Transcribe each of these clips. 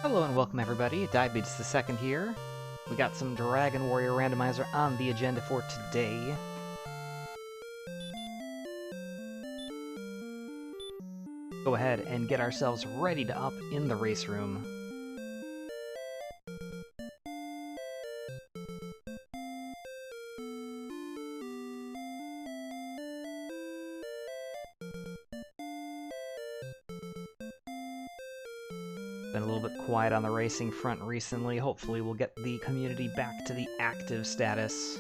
Hello and welcome everybody, Diabetes the Second here. We got some Dragon Warrior Randomizer on the agenda for today. Go ahead and get ourselves ready up in the race room. Been a little bit quiet on the racing front recently. Hopefully we'll get the community back to the active status.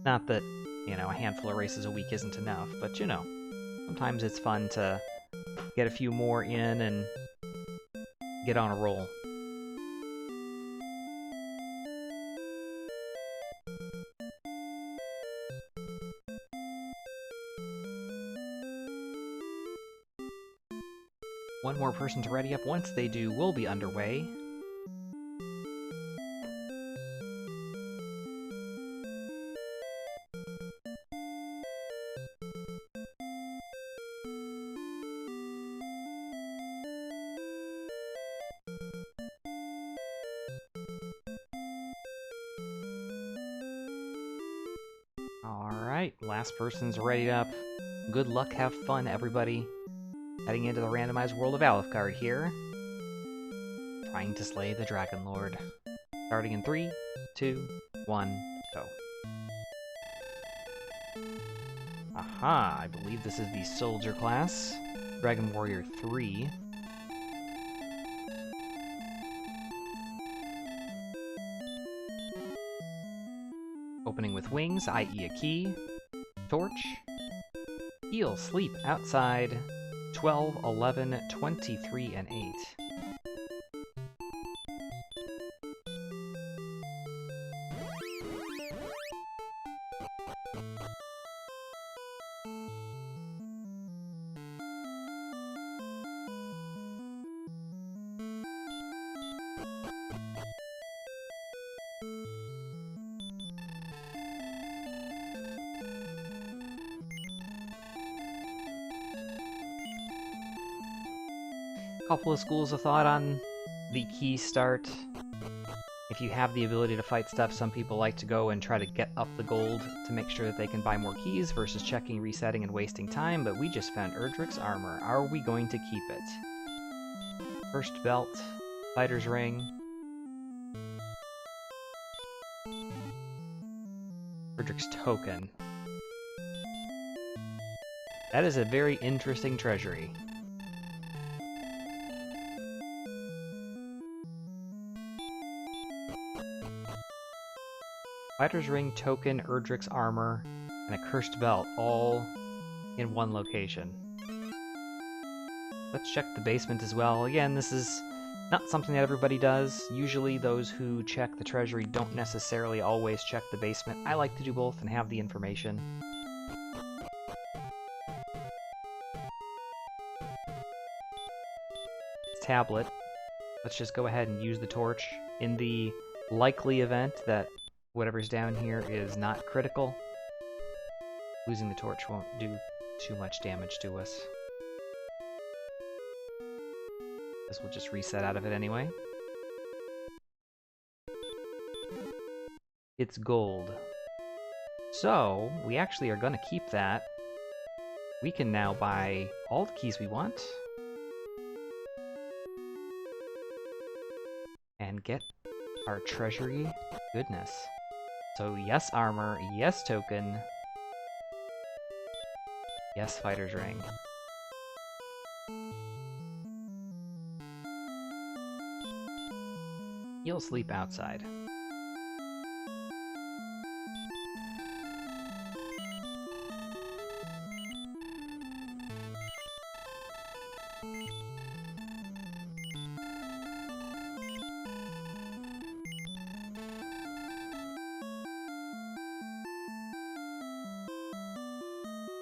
Not that, a handful of races a week isn't enough, but sometimes it's fun to get a few more in and get on a roll. One more person to ready up. Once they do, we'll be underway. Alright, last person's ready up. Good luck, have fun, everybody. Heading into the randomized world of Alucard here. Trying to slay the Dragonlord. Starting in 3, 2, 1, go. Aha, I believe this is the Soldier class. Dragon Warrior 3. Opening with wings, i.e. a key. Torch. Heal, sleep, outside. 12, 11, 23, and 8. Couple of schools of thought on the key start. If you have the ability to fight stuff, some people like to go and try to get up the gold to make sure that they can buy more keys versus checking, resetting, and wasting time, but we just found Erdrick's armor. Are we going to keep it? First belt, fighter's ring. Erdrick's token. That is a very interesting treasury. Fighter's ring, token, Erdrick's armor, and a cursed belt, all in one location. Let's check the basement as well. Again, this is not something that everybody does. Usually those who check the treasury don't necessarily always check the basement. I like to do both and have the information. Tablet. Let's just go ahead and use the torch. In the likely event that whatever's down here is not critical, losing the torch won't do too much damage to us. This will just reset out of it anyway. It's gold. So, we actually are going to keep that. We can now buy all the keys we want. And get our treasury goodness. So yes armor, yes token, yes fighter's ring. You'll sleep outside.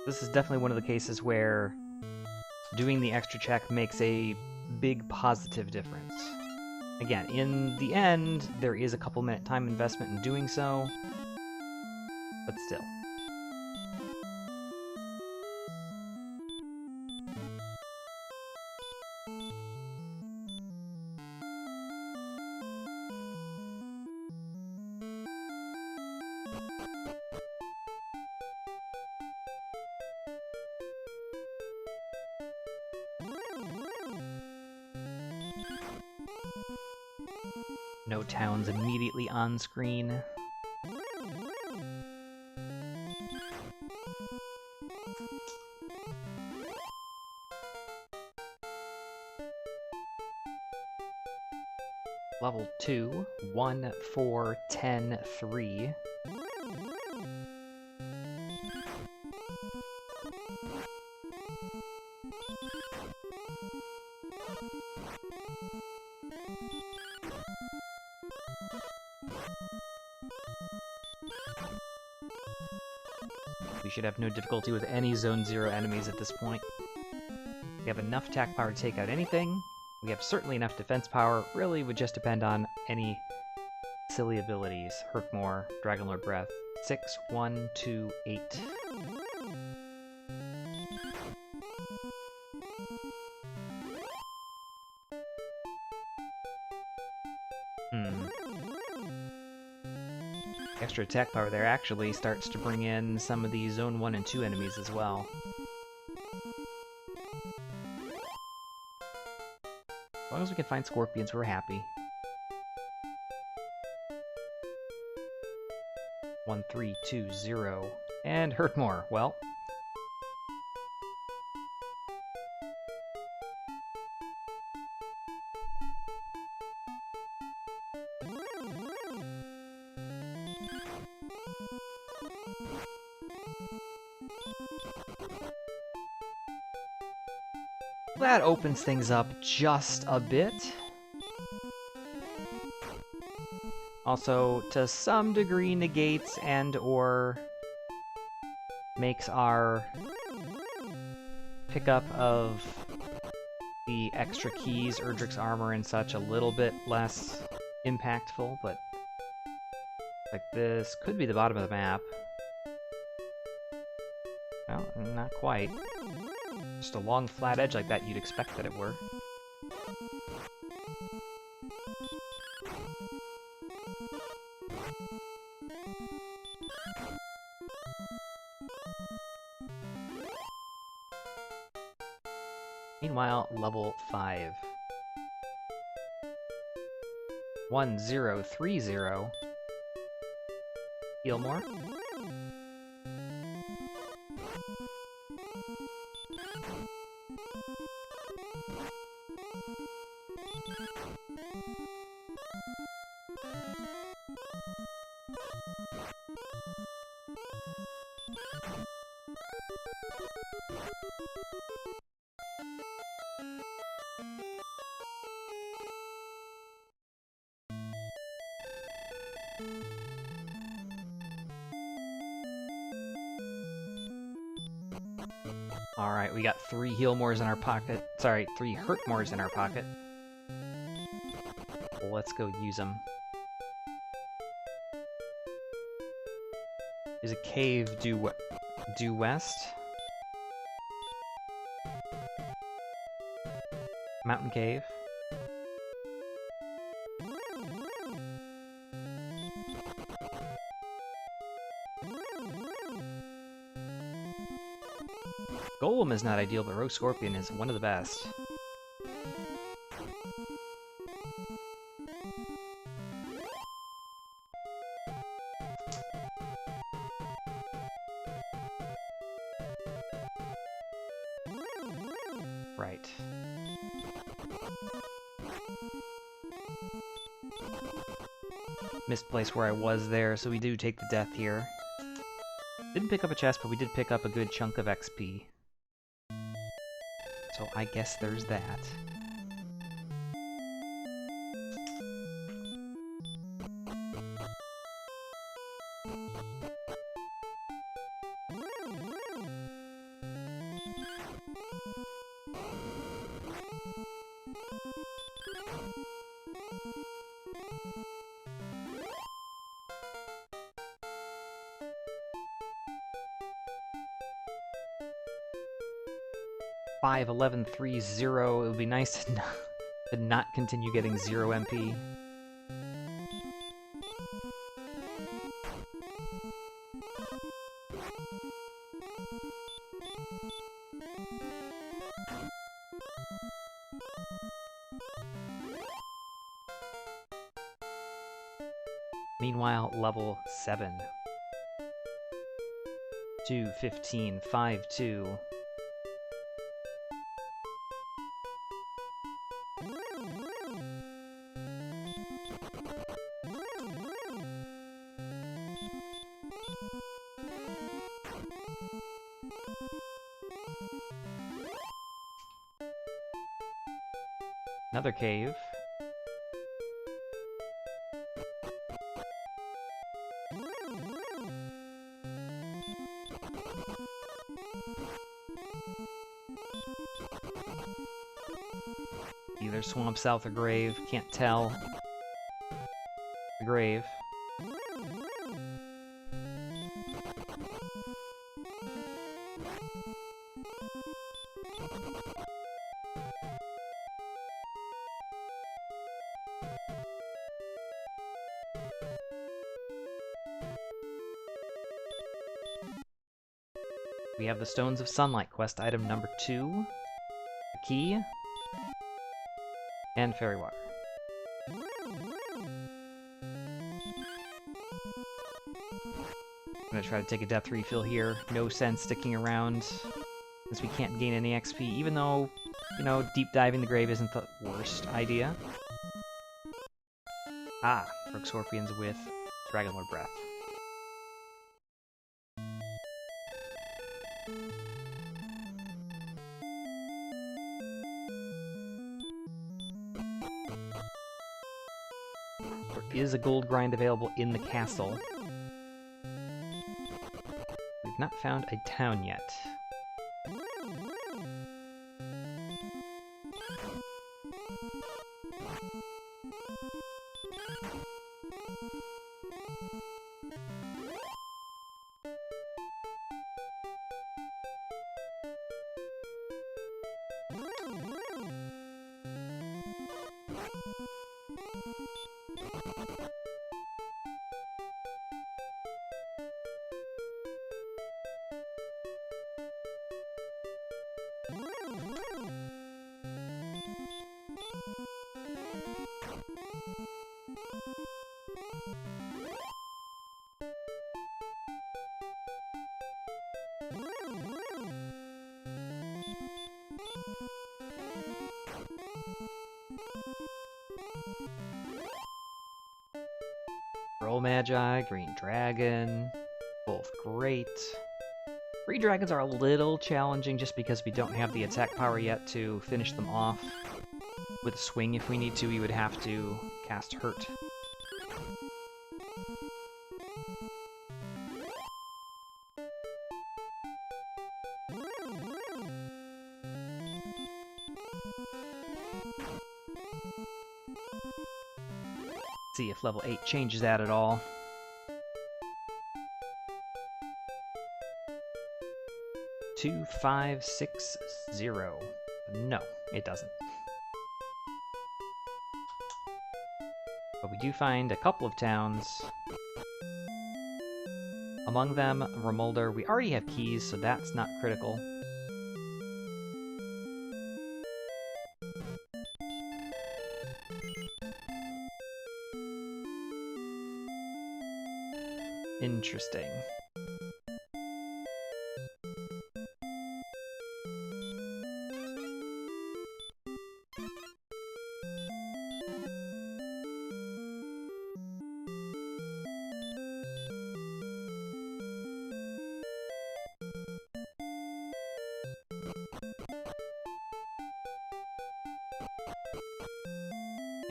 This is definitely one of the cases where doing the extra check makes a big positive difference. Again, in the end, there is a couple minute time investment in doing so, but still. No towns immediately on screen. Level 2, 1, 4, 10, 3. We should have no difficulty with any Zone 0 enemies at this point. We have enough attack power to take out anything. We have certainly enough defense power. Really would just depend on any silly abilities. Hurt more, Dragonlord Breath. 6, 1, 2, 8. Extra attack power there actually starts to bring in some of the Zone 1 and 2 enemies as well. As long as we can find scorpions, we're happy. 1, 3, 2, 0. And hurt more. Well. That opens things up just a bit. Also, to some degree, negates and/or makes our pickup of the extra keys, Erdrick's armor and such, a little bit less impactful, but like this could be the bottom of the map. Well, not quite. Just a long flat edge like that, you'd expect that it were. Meanwhile, level 5. 1, 0, 3, 0. Heal more. Alright, we got 3 heal mores in our pocket. Sorry, 3 hurt mores in our pocket. Let's go use them. There's a cave due west. Mountain cave. Golem is not ideal, but Rogue Scorpion is one of the best. Right. Misplaced where I was there, so we do take the death here. Didn't pick up a chest, but we did pick up a good chunk of XP. So I guess there's that. Five, 11, 3, 0. It would be nice to not continue getting 0 MP. Meanwhile, level 7. 2, 15, 5, 2. Another cave. Either swamp south or grave, can't tell. The grave. We have the Stones of Sunlight quest item number 2, a key, and fairy water. I'm gonna try to take a depth refill here. No sense sticking around since we can't gain any XP, even though, you know, deep diving the grave isn't the worst idea. Ah, Rook Scorpions with Dragonlord Breath. There is a gold grind available in the castle. We've not found a town yet. Roll Magi, Green Dragon, both great. Green Dragons are a little challenging just because we don't have the attack power yet to finish them off. With a swing, if we need to, we would have to cast Hurt. See if level 8 changes that at all. Two, 5, 6, 0. No, it doesn't. But we do find a couple of towns. Among them, Remolder. We already have keys, so that's not critical. Interesting.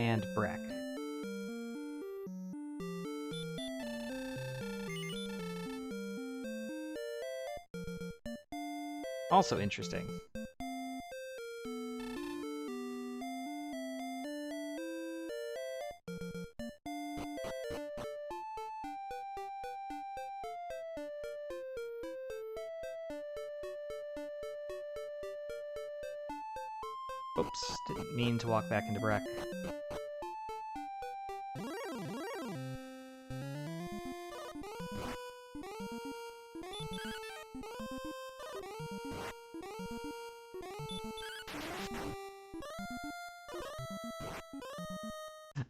And Breck. Also interesting. Oops, didn't mean to walk back into Breck.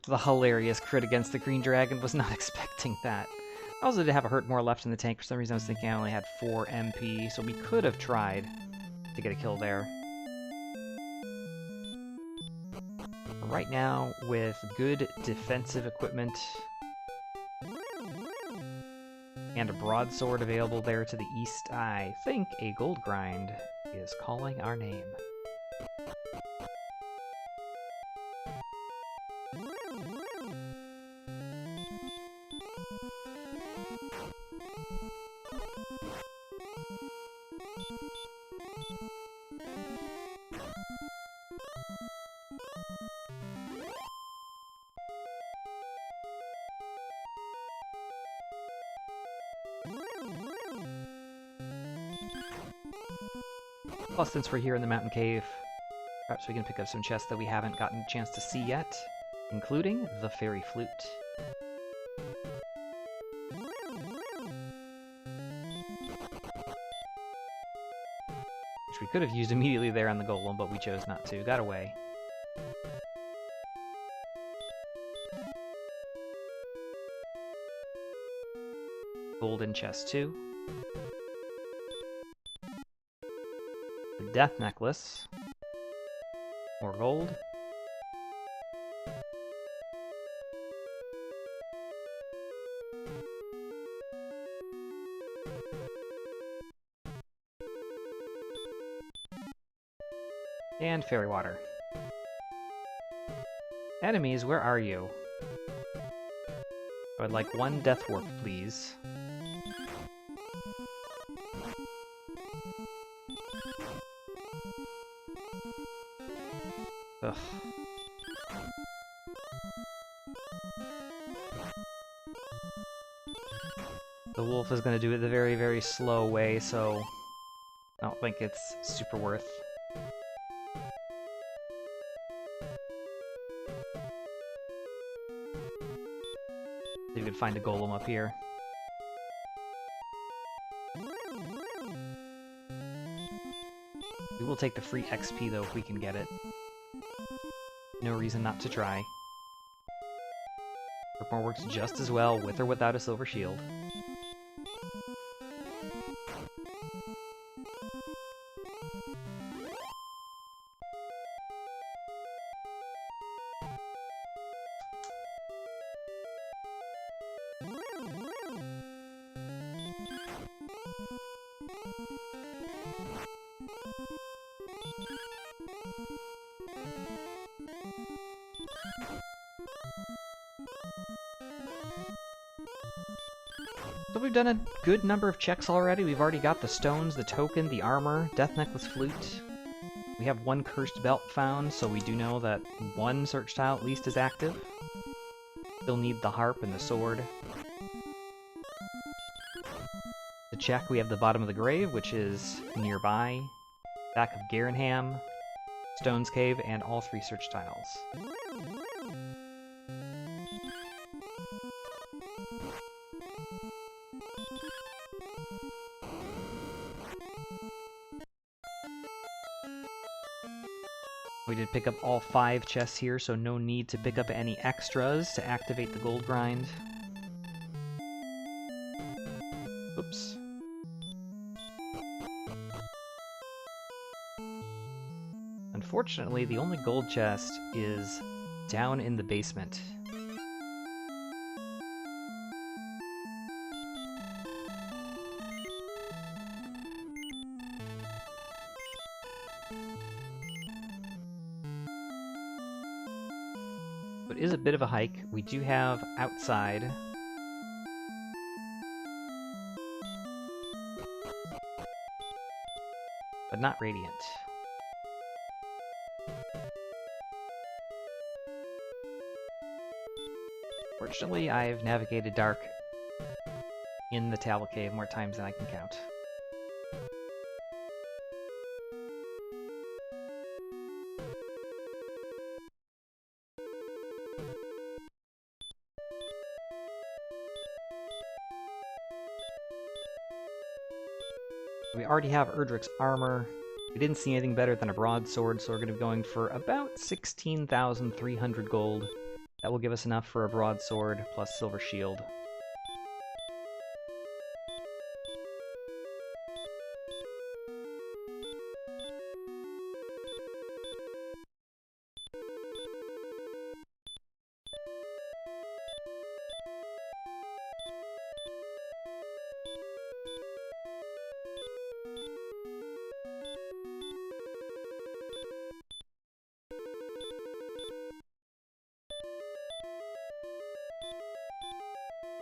The hilarious crit against the green dragon. Was not expecting that. I also did have a hurt more left in the tank. For some reason I was thinking I only had 4 MP, so we could have tried to get a kill there. Right now, with good defensive equipment and a broadsword available there to the east, I think a gold grind is calling our name. Plus, since we're here in the mountain cave, perhaps we can pick up some chests that we haven't gotten a chance to see yet, including the fairy flute. Which we could have used immediately there on the golem, but we chose not to. Got away. Golden chest 2. The death necklace. More gold. And fairy water. Enemies, where are you? I'd like 1 death warp, please. Ugh. The wolf is going to do it the very, very slow way, so I don't think it's super worth. See if we can find a golem up here. We will take the free XP though if we can get it. No reason not to try. Ripmore works just as well with or without a silver shield. So we've done a good number of checks already. We've already got the stones, the token, the armor, death necklace flute. We have 1 cursed belt found, so we do know that 1 search tile at least is active. Still need the harp and the sword. To check, we have the bottom of the grave, which is nearby. Back of Garenham, Stone's Cave, and all 3 search tiles. We did pick up all 5 chests here, so no need to pick up any extras to activate the gold grind. Oops. Unfortunately, the only gold chest is down in the basement. It is a bit of a hike. We do have outside. But not radiant. Fortunately, I've navigated dark in the Tallow Cave more times than I can count. We already have Erdrick's armor. We didn't see anything better than a broadsword, so we're going to be going for about 16,300 gold That will give us enough for a broadsword plus silver shield.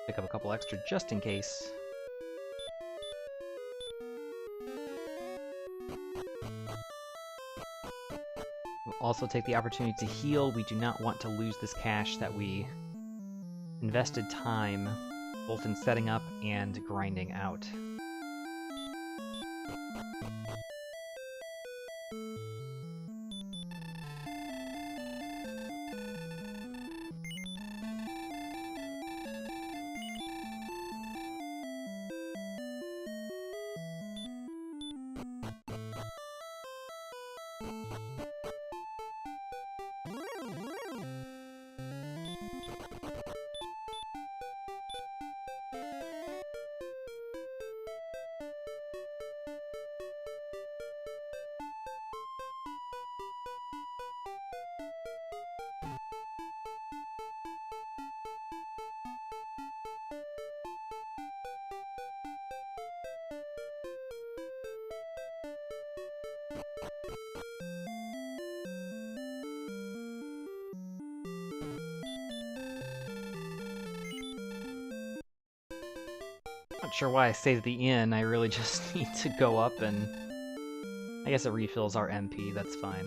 Pick up a couple extra just in case. We'll also take the opportunity to heal. We do not want to lose this cash that we invested time both in setting up and grinding out. Not sure why I stayed at the inn. I really just need to go up and... I guess it refills our MP, that's fine.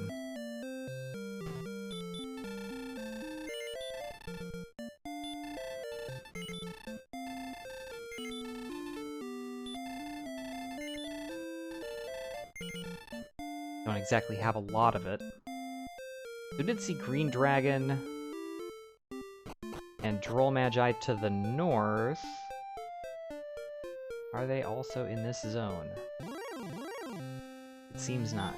Don't exactly have a lot of it. We did see Green Dragon and Droll Magi to the north. Are they also in this zone? It seems not.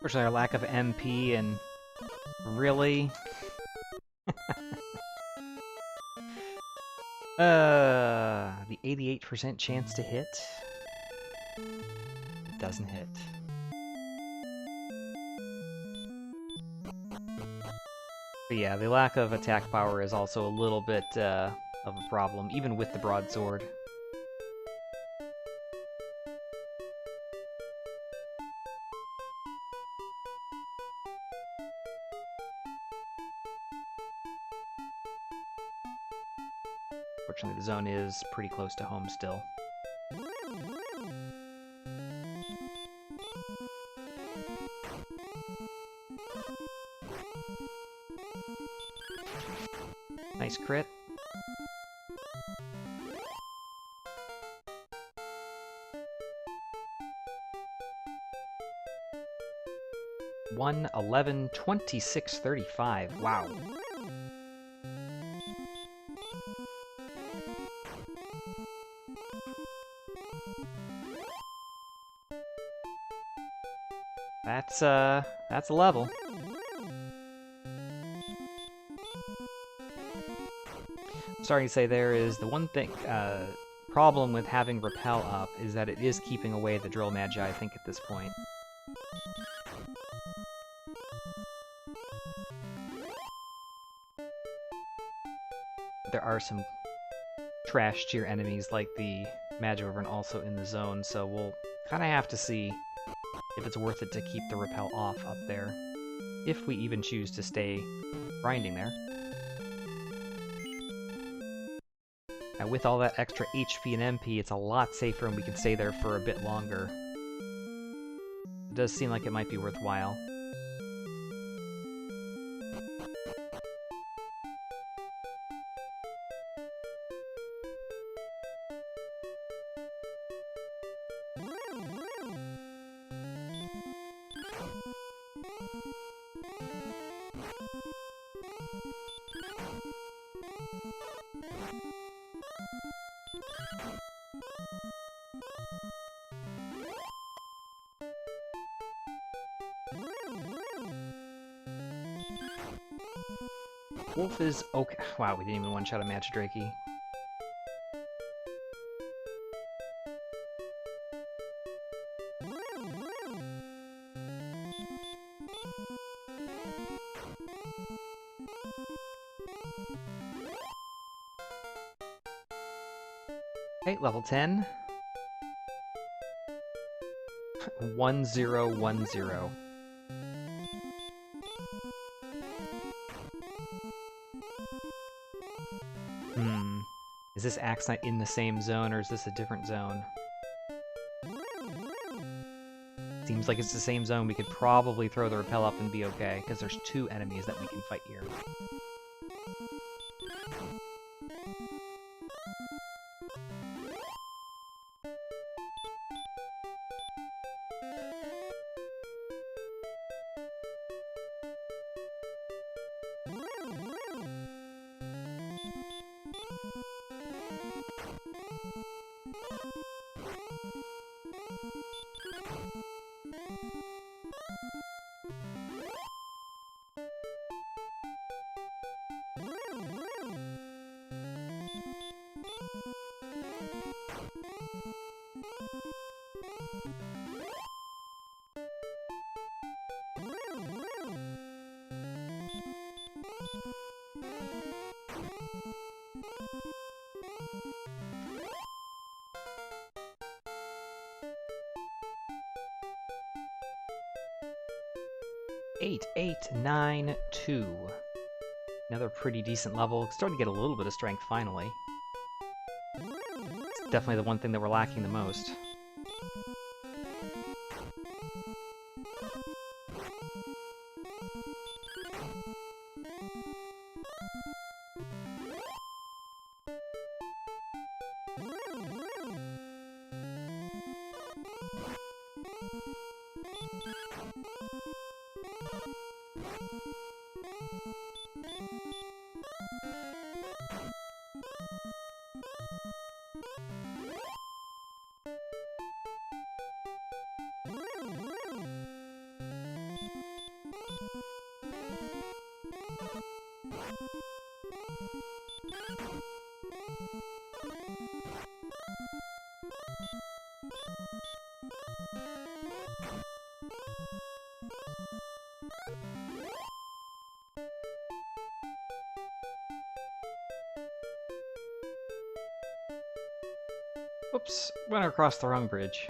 Unfortunately, our lack of MP and... really? The 88% chance to hit? It doesn't hit. But yeah, the lack of attack power is also a little bit of a problem, even with the broadsword. Fortunately, the zone is pretty close to home still. Nice crit. One 11 26 35. Wow. That's a level. I'm starting to say there is the one thing, problem with having Repel up is that it is keeping away the Droll Magi, I think, at this point. There are some trash tier enemies like the Magiververn also in the zone, so we'll kind of have to see if it's worth it to keep the Repel off up there, if we even choose to stay grinding there. And with all that extra HP and MP, it's a lot safer and we can stay there for a bit longer. It does seem like it might be worthwhile. Wolf is okay. Wow, we didn't even one-shot a Magidrakey. Okay, level 10. 1010. Is this Axe Knight in the same zone, or is this a different zone? Seems like it's the same zone. We could probably throw the rappel up and be okay, because there's 2 enemies that we can fight here. Eight, 9, 2. Another pretty decent level. Starting to get a little bit of strength finally. It's definitely the one thing that we're lacking the most. Whoops, went across the wrong bridge.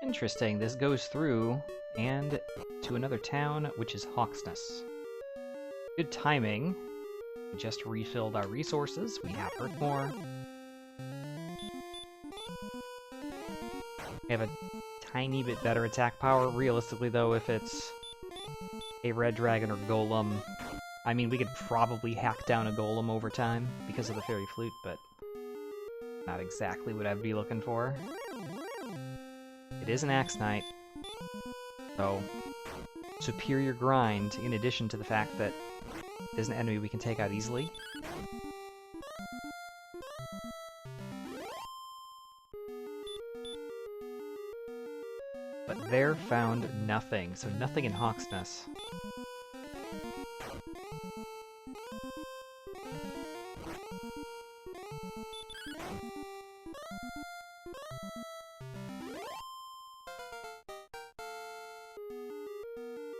Interesting, this goes through and to another town, which is Hawksness. Good timing. We just refilled our resources. We have heard more. We have a tiny bit better attack power. Realistically, though, if it's a red dragon or golem, I mean, we could probably hack down a golem over time because of the fairy flute, but not exactly what I'd be looking for. It is an Axe Knight, so superior grind, in addition to the fact that There's an enemy we can take out easily. But there found nothing, so nothing in Hawksness.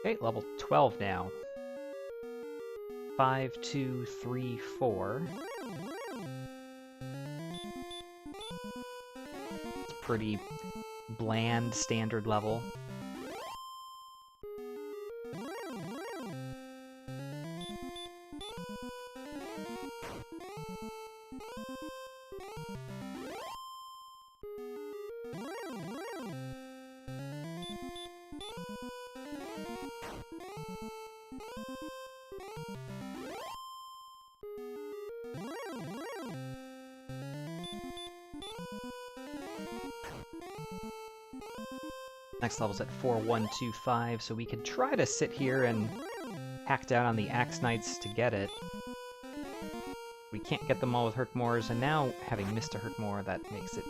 Okay, level 12 now. 5, 2, 3, 4. It's pretty bland, standard level. Next level's at 4125, so we could try to sit here and hack down on the Axe Knights to get it. We can't get them all with Hurtmores, and now, having missed a Hurtmore, that makes it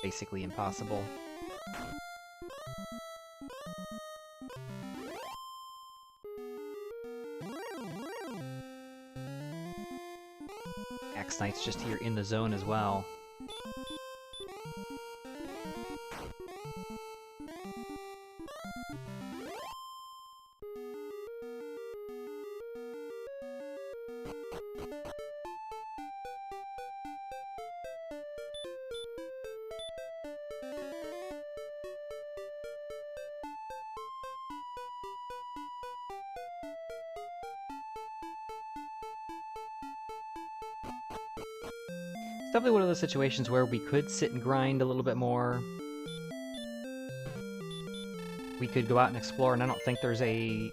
basically impossible. Axe Knight's just here in the zone as well. Definitely one of those situations where we could sit and grind a little bit more. We could go out and explore, and I don't think there's a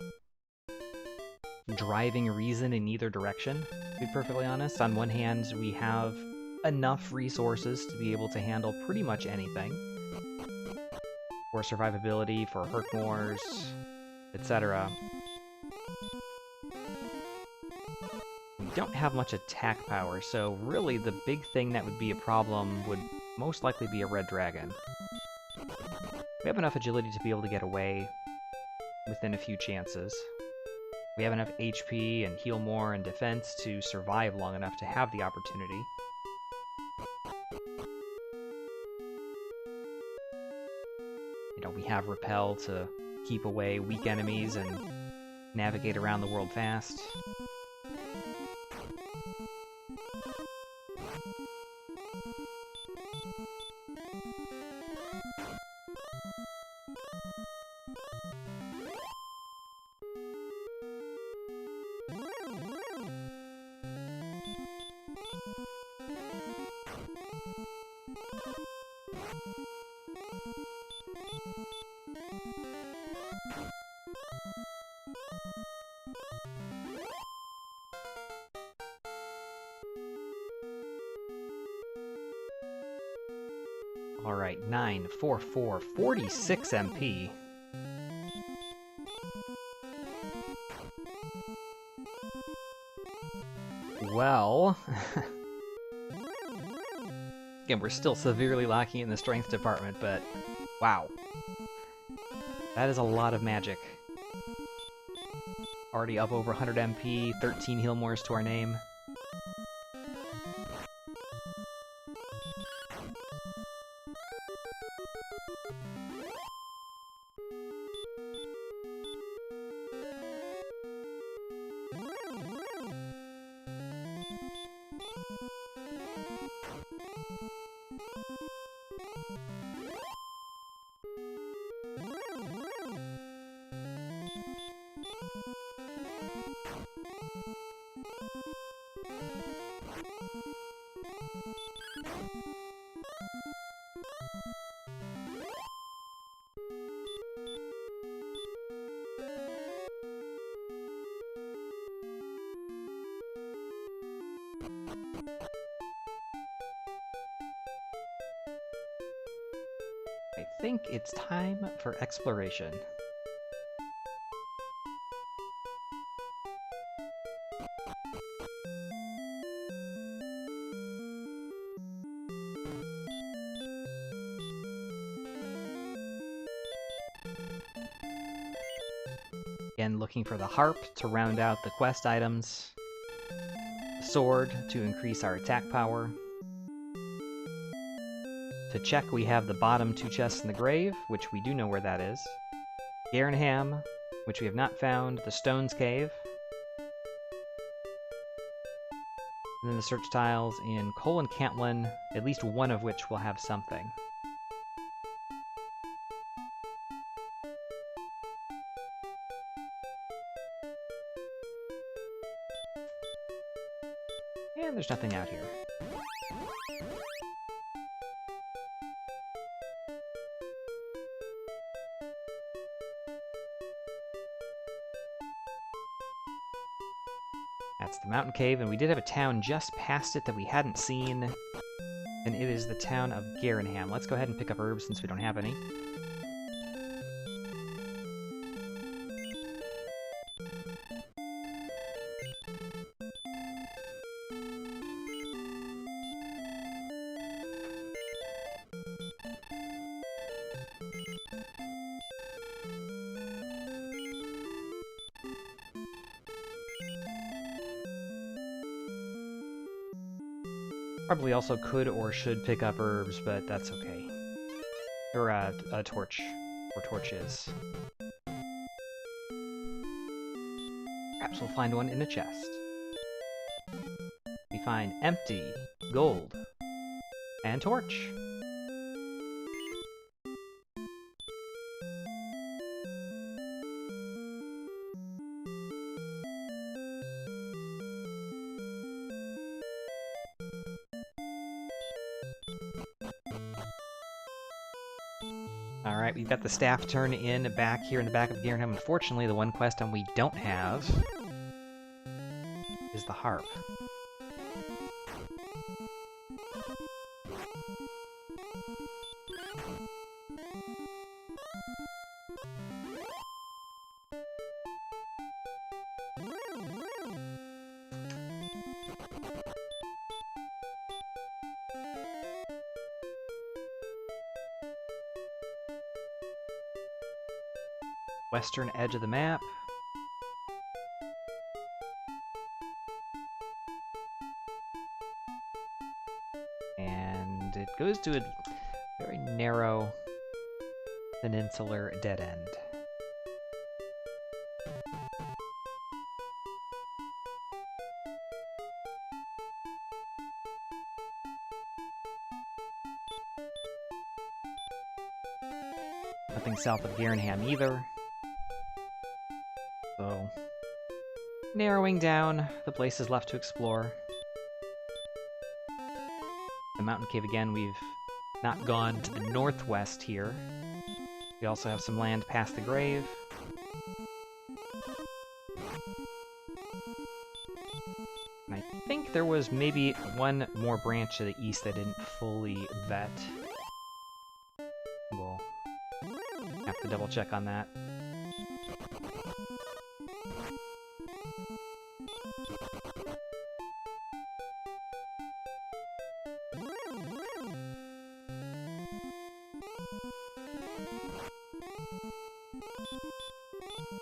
driving reason in either direction, to be perfectly honest. On one hand, we have enough resources to be able to handle pretty much anything. For survivability, for Hurtmores, etc. Don't have much attack power, so really the big thing that would be a problem would most likely be a red dragon. We have enough agility to be able to get away within a few chances. We have enough HP and heal more and defense to survive long enough to have the opportunity. You know, we have Repel to keep away weak enemies and navigate around the world fast. Alright, 9, 4, 4, 46 MP. Well... Again, we're still severely lacking in the strength department, but... wow. That is a lot of magic. Already up over 100 MP, 13 heal mores to our name. I think it's time for exploration. and looking for the harp to round out the quest items. The sword to increase our attack power. To check, we have the bottom 2 chests in the grave, which we do know where that is. Garenham, which we have not found. The Stones Cave. And then the search tiles in Cole and Cantlin, at least one of which will have something. And there's nothing out here. That's the mountain cave, and we did have a town just past it that we hadn't seen, and it is the town of Garenham. Let's go ahead and pick up herbs since we don't have any. Probably also could or should pick up herbs, but that's okay. Or a torch. Or torches. Perhaps we'll find one in a chest. We find empty, gold, and torch. Alright, we've got the staff turn in back here in the back of Garenham. Unfortunately, the one quest we don't have is the harp. Western edge of the map. And it goes to a very narrow peninsular dead end. Nothing south of Garenham either. So, narrowing down the places left to explore. The mountain cave again, we've not gone to the northwest here. We also have some land past the grave. And I think there was maybe one more branch to the east that didn't fully vet. We'll have to double check on that.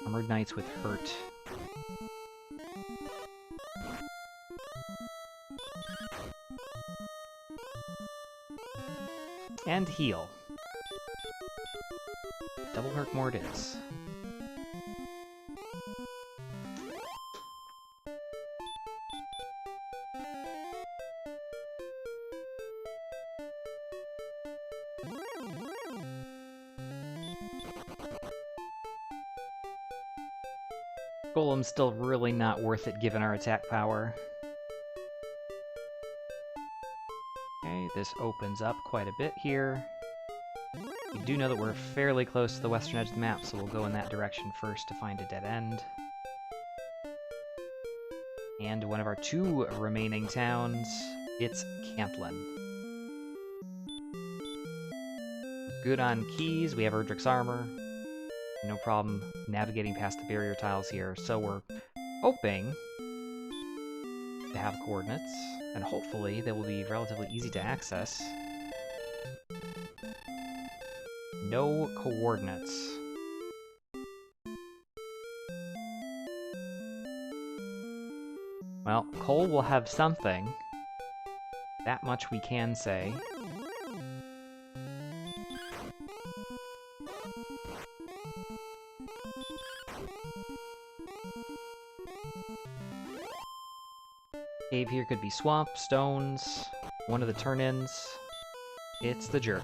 Armored Knights with Hurt. And heal. Double Hurt more it is. Golem's still really not worth it given our attack power. Okay, this opens up quite a bit here. We do know that we're fairly close to the western edge of the map, so we'll go in that direction first to find a dead end. And one of our 2 remaining towns, it's Cantlin. Good on keys, we have Erdrick's armor. No problem navigating past the barrier tiles here, so we're hoping to have coordinates, and hopefully they will be relatively easy to access. No coordinates. Well, Cole will have something. That much we can say. Cave here could be swamp, stones, one of the turn-ins. It's the jerk.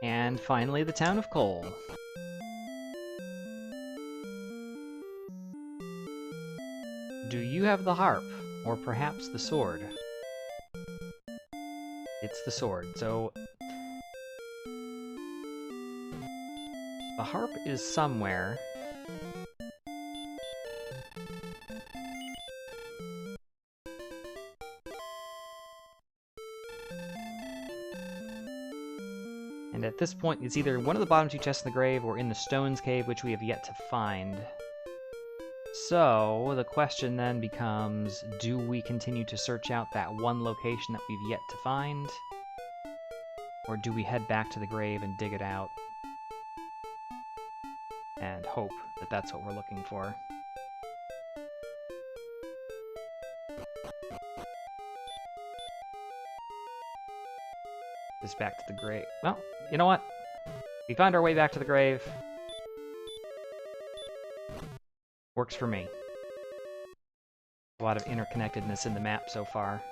And finally, the town of Cole. Do you have the harp, or perhaps the sword? It's the sword, so... the harp is somewhere. And at this point, it's either one of the bottom two chests in the grave or in the Stones Cave, which we have yet to find. So, the question then becomes, do we continue to search out that one location that we've yet to find? Or do we head back to the grave and dig it out? And hope that that's what we're looking for. Just back to the grave. Well, you know what? We found our way back to the grave. Works for me. A lot of interconnectedness in the map so far.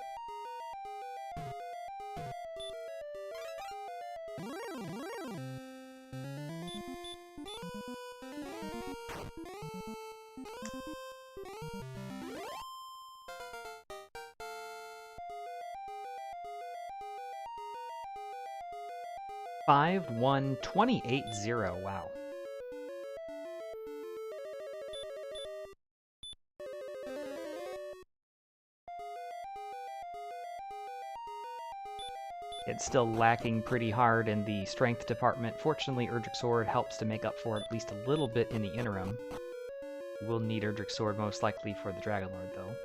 Five, 1, 28, 0. Wow. It's still lacking pretty hard in the strength department. Fortunately, Erdrick Sword helps to make up for it at least a little bit in the interim. We'll need Erdrick Sword most likely for the Dragonlord, though.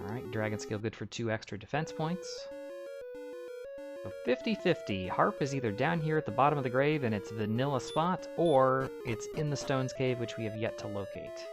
Alright, Dragon Skill good for 2 extra defense points. So 50-50. Harp is either down here at the bottom of the grave in its vanilla spot, or it's in the Stones Cave, which we have yet to locate.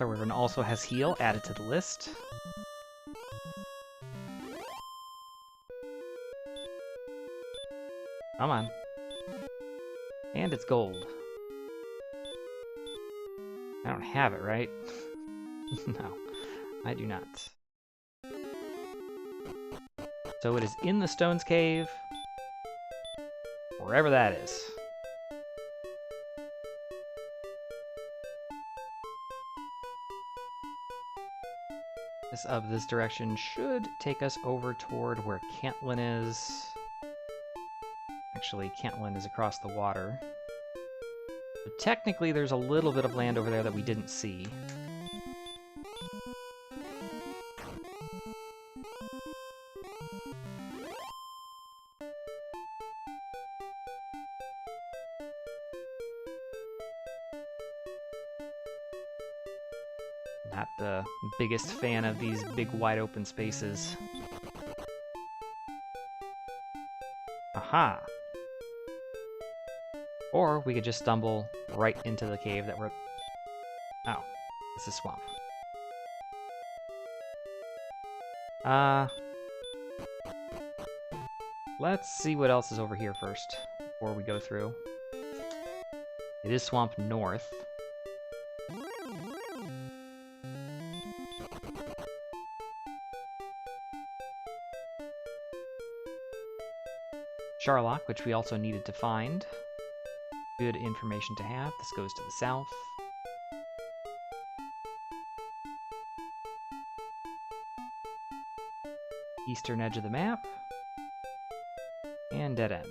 Wyvern also has heal added to the list. Come on. And it's gold. I don't have it, right? No, I do not. So it is in the Stones Cave, wherever that is. Of this direction should take us over toward where Cantlin is. Actually, Cantlin is across the water. But technically, there's a little bit of land over there that we didn't see. Not the biggest fan of these big wide open spaces. Aha! Or we could just stumble right into the cave that we're... Oh, this is swamp. Let's see what else is over here first, before we go through. It is swamp north. Charlock, which we also needed to find. Good information to have. This goes to the south. Eastern edge of the map. And dead end.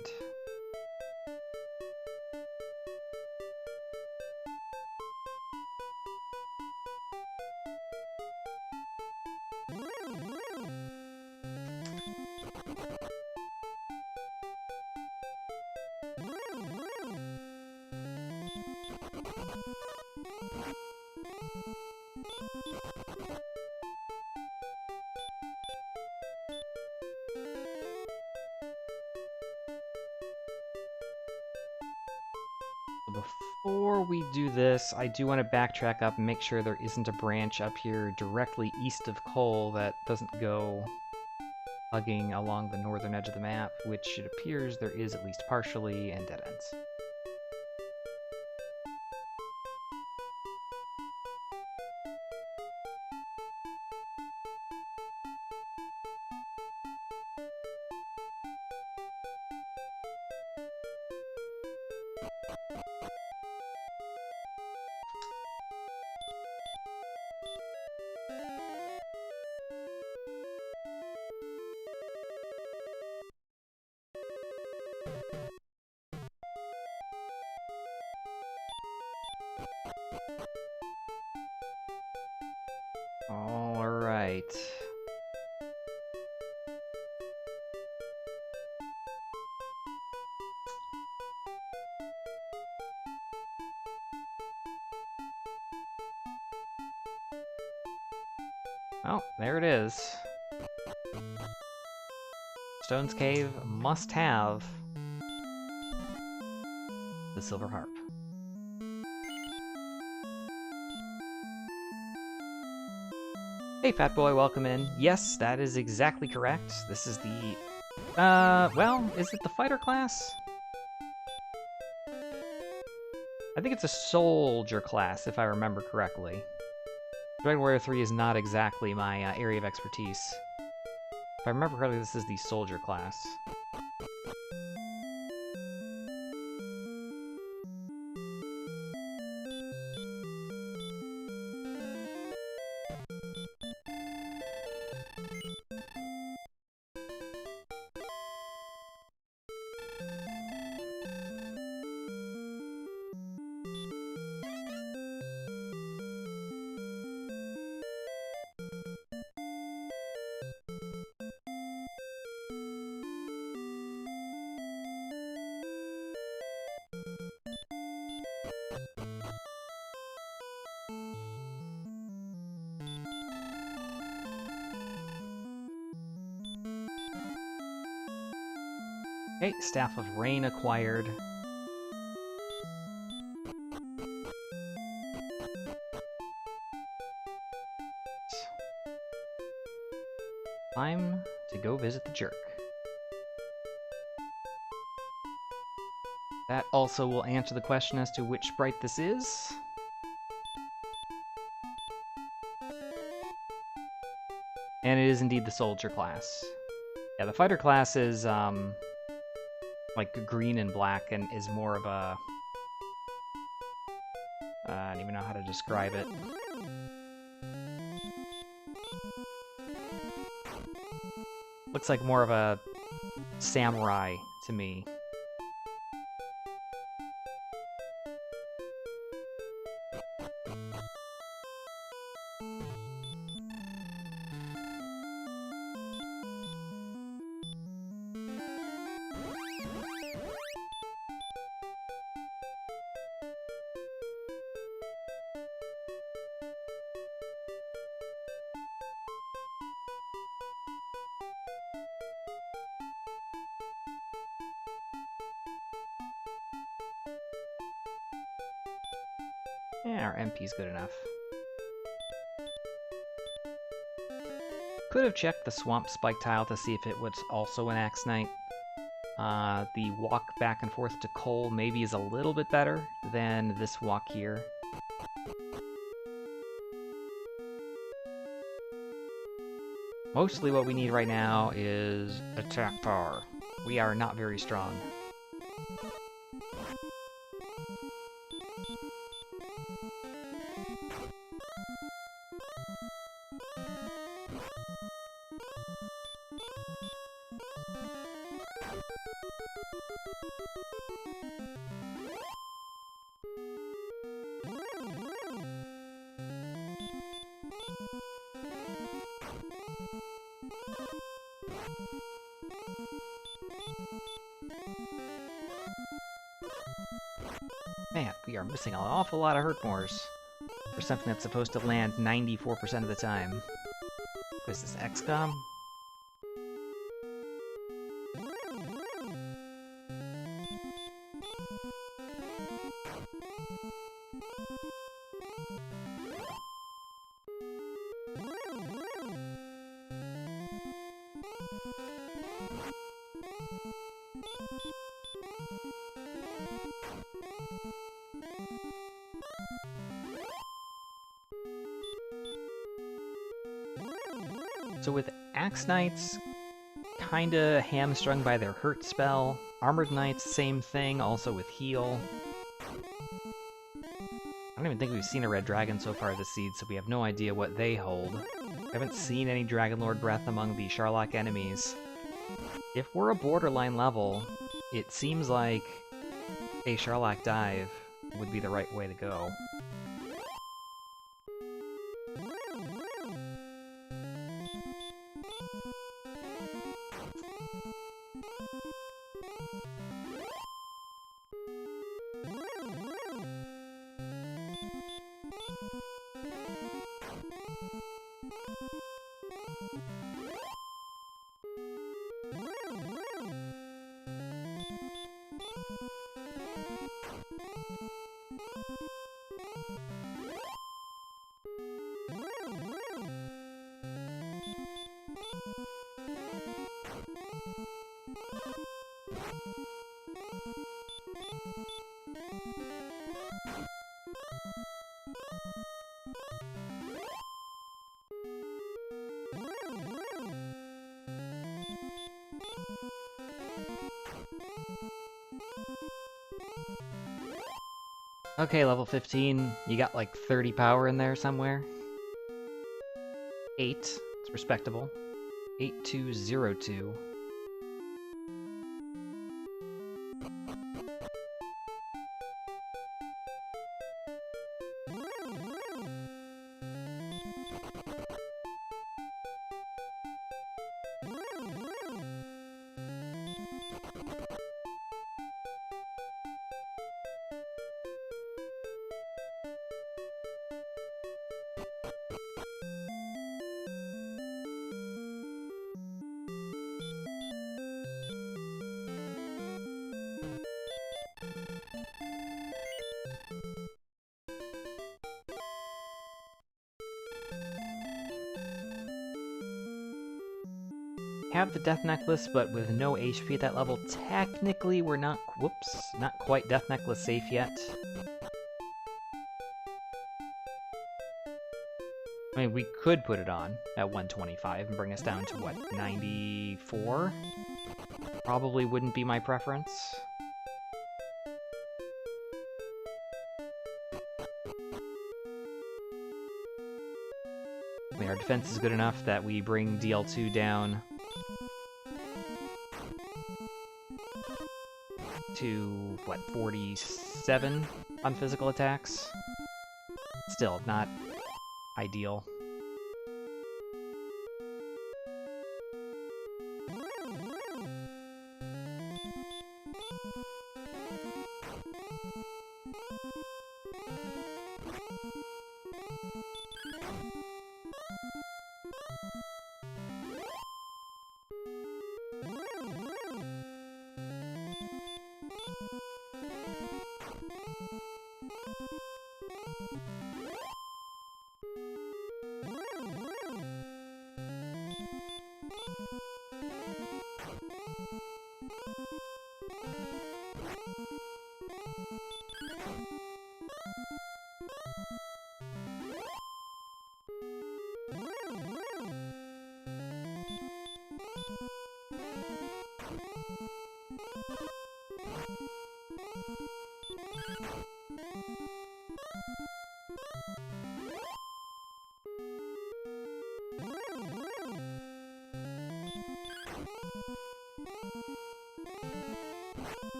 Before we do this, I do want to backtrack up and make sure there isn't a branch up here directly east of Cole that doesn't go hugging along the northern edge of the map, which it appears there is at least partially, and dead ends. All right. Oh, there it is. Stone's Cave must have the silver harp. Hey, Fat Boy, welcome in. Yes, that is exactly correct. This is the... well, is it the fighter class? I think it's a soldier class, if I remember correctly. Dragon Warrior 3 is not exactly my area of expertise. If I remember correctly, this is the soldier class. Okay, Staff of Rain acquired. Time to go visit the jerk. That also will answer the question as to which sprite this is. And it is indeed the soldier class. Yeah, the fighter class is, like green and black and is more of a... I don't even know how to describe it. Looks like more of a samurai to me. Yeah, our MP's good enough. Could have checked the swamp spike tile to see if it was also an Axe Knight. The walk back and forth to coal maybe is a little bit better than this walk here. Mostly what we need right now is attack power. We are not very strong. Man, we are missing an awful lot of Hurtmores for something that's supposed to land 94% of the time. What is this, XCOM? So with Axe Knights, kinda hamstrung by their hurt spell. Armored Knights, same thing, also with heal. I don't even think we've seen a red dragon so far this seed, so we have no idea what they hold. We haven't seen any Dragonlord breath among the Sharlock enemies. If we're a borderline level, it seems like a Sharlock dive would be the right way to go. Okay, level 15, you got like 30 power in there somewhere. 8, it's respectable. 8202. Have the Death Necklace, but with no HP at that level, technically we're not, whoops, not quite Death Necklace safe yet. I mean, we could put it on at 125 and bring us down to, what, 94? Probably wouldn't be my preference. I mean, our defense is good enough that we bring DL2 down to, what, 47 on physical attacks? Still, not ideal.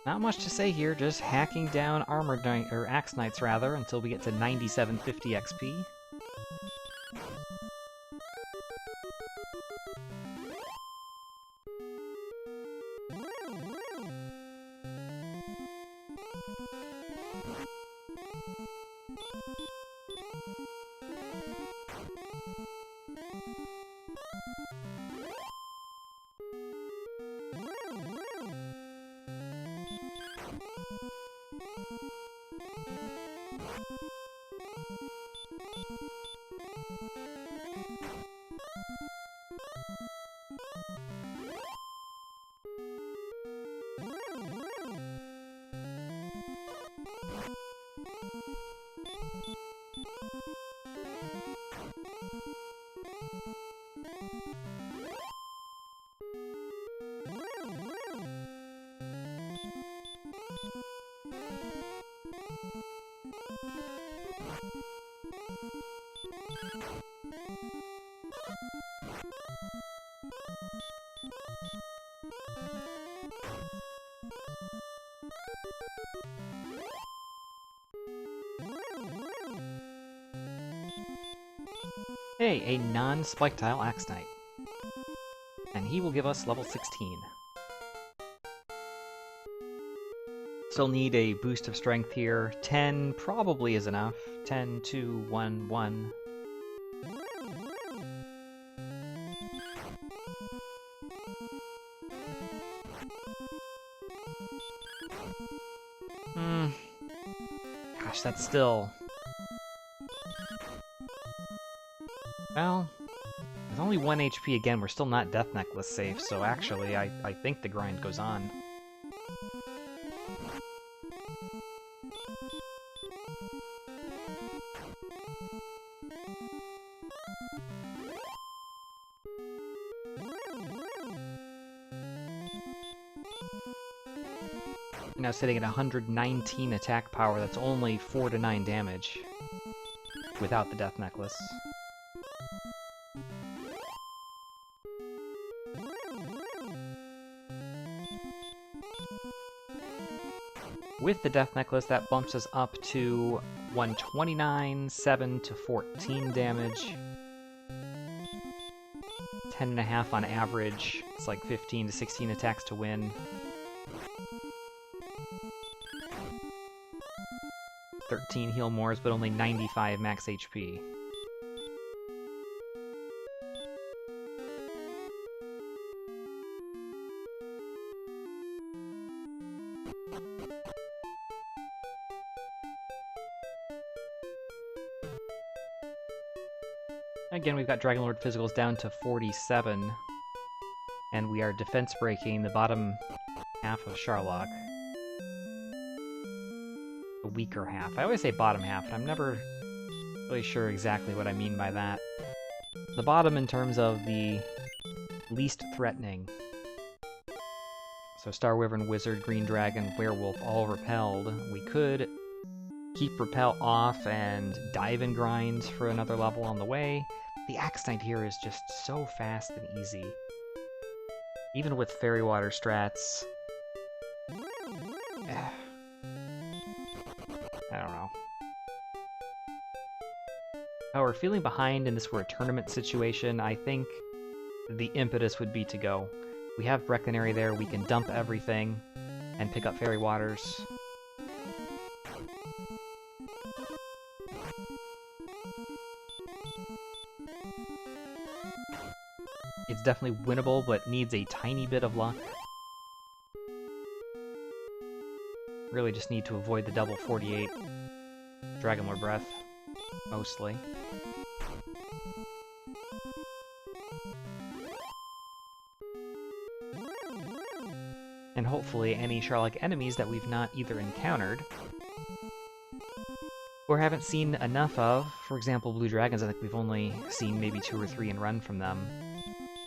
Not much to say here, just hacking down Armored Knight, or Axe Knights rather, until we get to 9750 XP. Hey, a non-spike tile Axe Knight. And he will give us level 16. Still need a boost of strength here. 10 probably is enough. 10, 2, 1, 1. Gosh, that's still... Well, with only 1 HP again, we're still not Death Necklace safe, so actually, I think the grind goes on. Now sitting at 119 attack power, that's only 4 to 9 damage without the Death Necklace. With the Death Necklace, that bumps us up to 129, 7 to 14 damage. 10.5 on average. It's like 15 to 16 attacks to win. 13 heal mores, but only 95 max HP. Again, we've got Dragonlord physicals down to 47, and we are defense breaking the bottom half of Charlock. The weaker half. I always say bottom half, and I'm never Really sure exactly what I mean by that. The bottom in terms of the least threatening. So Star Wyvern, Wizard, Green Dragon, Werewolf, all repelled. We could keep Repel off and dive and grind for another level on the way. The Axe Knight here is just so fast and easy. Even with Fairy Water strats... I don't know. However, feeling behind and this were a tournament situation, I think the impetus would be to go. We have Breckonary there, we can dump everything and pick up Fairy Waters. It's definitely winnable, but needs a tiny bit of luck. Really just need to avoid the double 48 Dragonlord Breath, mostly. And hopefully any Sharlike enemies that we've not either encountered or haven't seen enough of. For example, Blue Dragons, I think we've only seen maybe 2 or 3 and run from them.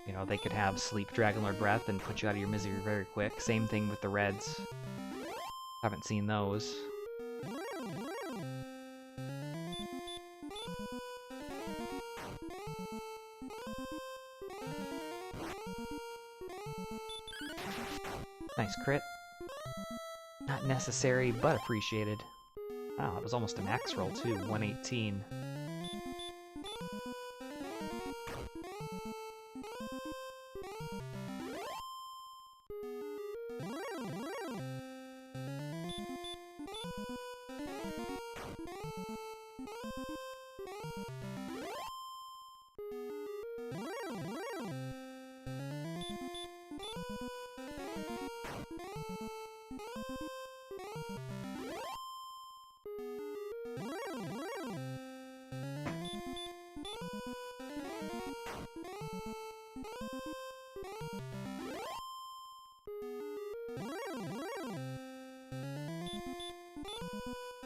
You know, they could have Sleep Dragonlord Breath and put you out of your misery very quick. Same thing with the Reds. Haven't seen those. Nice crit. Not necessary, but appreciated. Wow, that was almost a max roll too, 118.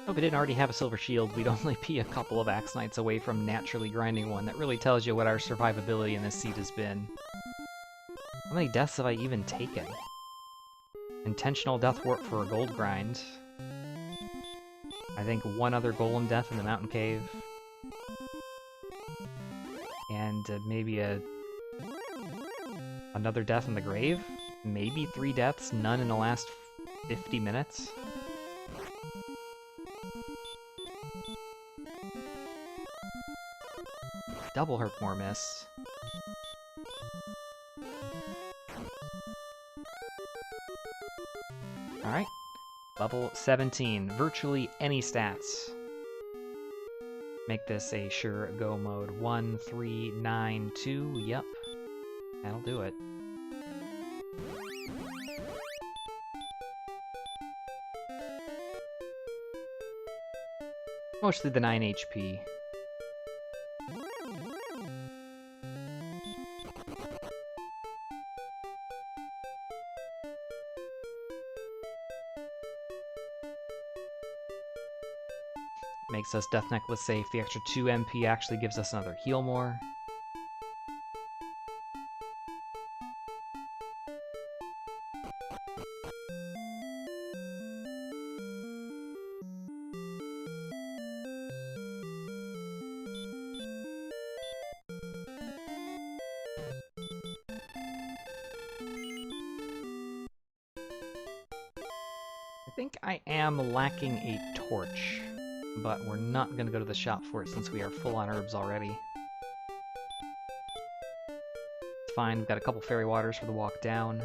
If we didn't already have a Silver Shield, we'd only be a couple of Axe Knights away from naturally grinding one. That really tells you what our survivability in this seed has been. How many deaths have I even taken? Intentional death warp for a gold grind. I think 1 other golem death in the mountain cave. And maybe another death in the grave? Maybe 3 deaths, none in the last 50 minutes? Double Herpmore miss. Alright. Level 17. Virtually any stats. Make this a sure go mode. 1, 3, 9, 2. Yep. That'll do it. Mostly the 9 HP. Makes us Death Necklace safe. The extra 2 MP actually gives us another heal more. I think I am lacking a torch, but we're not going to go to the shop for it since we are full on herbs already. It's fine, we've got a couple fairy waters for the walk down.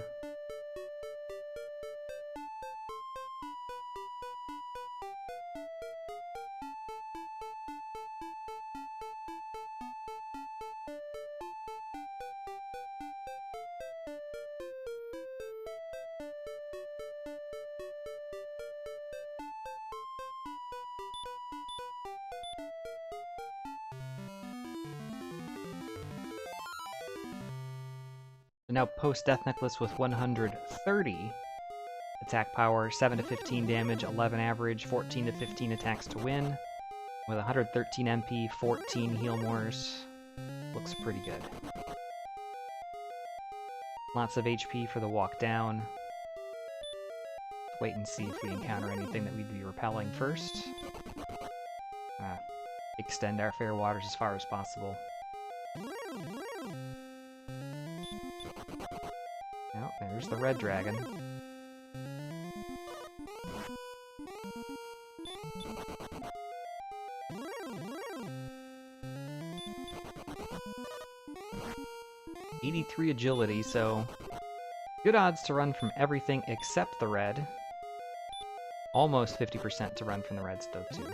Now post Death Necklace with 130 attack power, 7 to 15 damage, 11 average, 14 to 15 attacks to win. With 113 MP, 14 heal mores. Looks pretty good. Lots of HP for the walk down. Let's wait and see if we encounter anything that we'd be repelling first. Extend our fair waters as far as possible. Oh, there's the red dragon. '83 agility, so good odds to run from everything except the red. Almost 50% to run from the reds, though, too.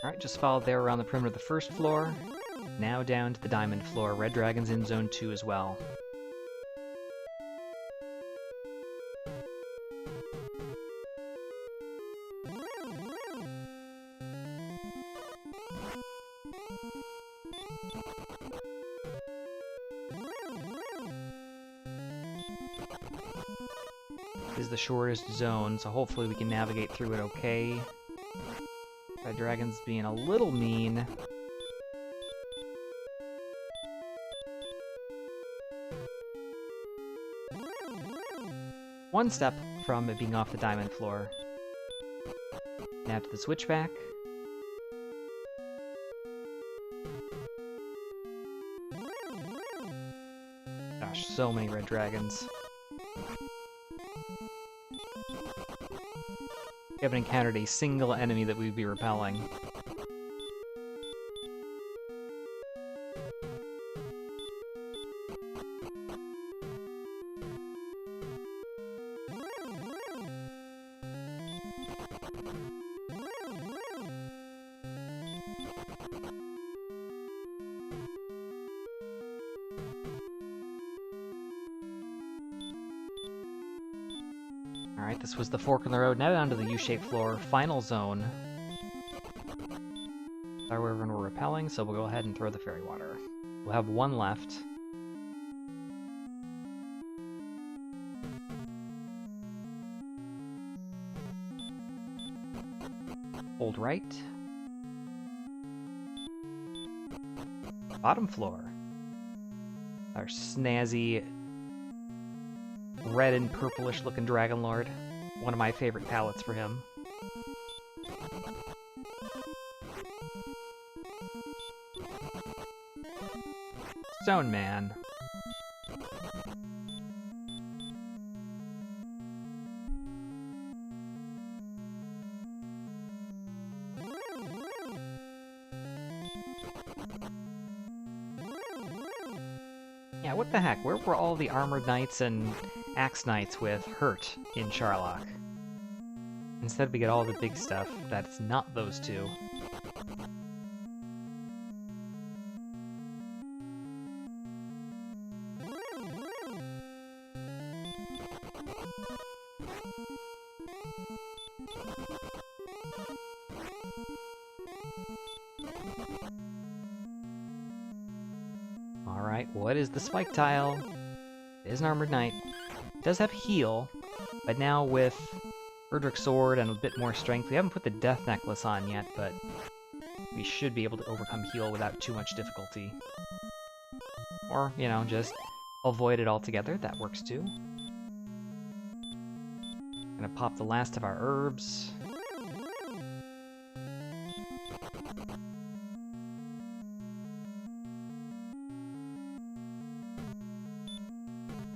Alright, just followed there around the perimeter of the first floor. Now down to the diamond floor. Red dragon's in zone 2 as well. This is the shortest zone, so hopefully we can navigate through it okay. Red dragon's being a little mean. One step from it being off the diamond floor. Now to the switchback. Gosh, so many red dragons. We haven't encountered a single enemy that we'd be repelling. Alright, this was the fork in the road. Now down to the U-shaped floor. Final zone. Sorry, we're repelling, so we'll go ahead and throw the fairy water. We'll have one left. Hold right. Bottom floor. Our snazzy red and purplish looking Dragonlord. One of my favorite palettes for him. Stone Man. Yeah, what the heck? Where were all the armored knights and axe knights with hurt in Charlock? Instead we get all the big stuff that's not those two. Alright, what is the spike tile? It is an armored knight. It does have heal, but now with Erdrick's sword and a bit more strength, we haven't put the death necklace on yet, but we should be able to overcome heal without too much difficulty. Or, you know, just avoid it altogether, that works too. Gonna pop the last of our herbs.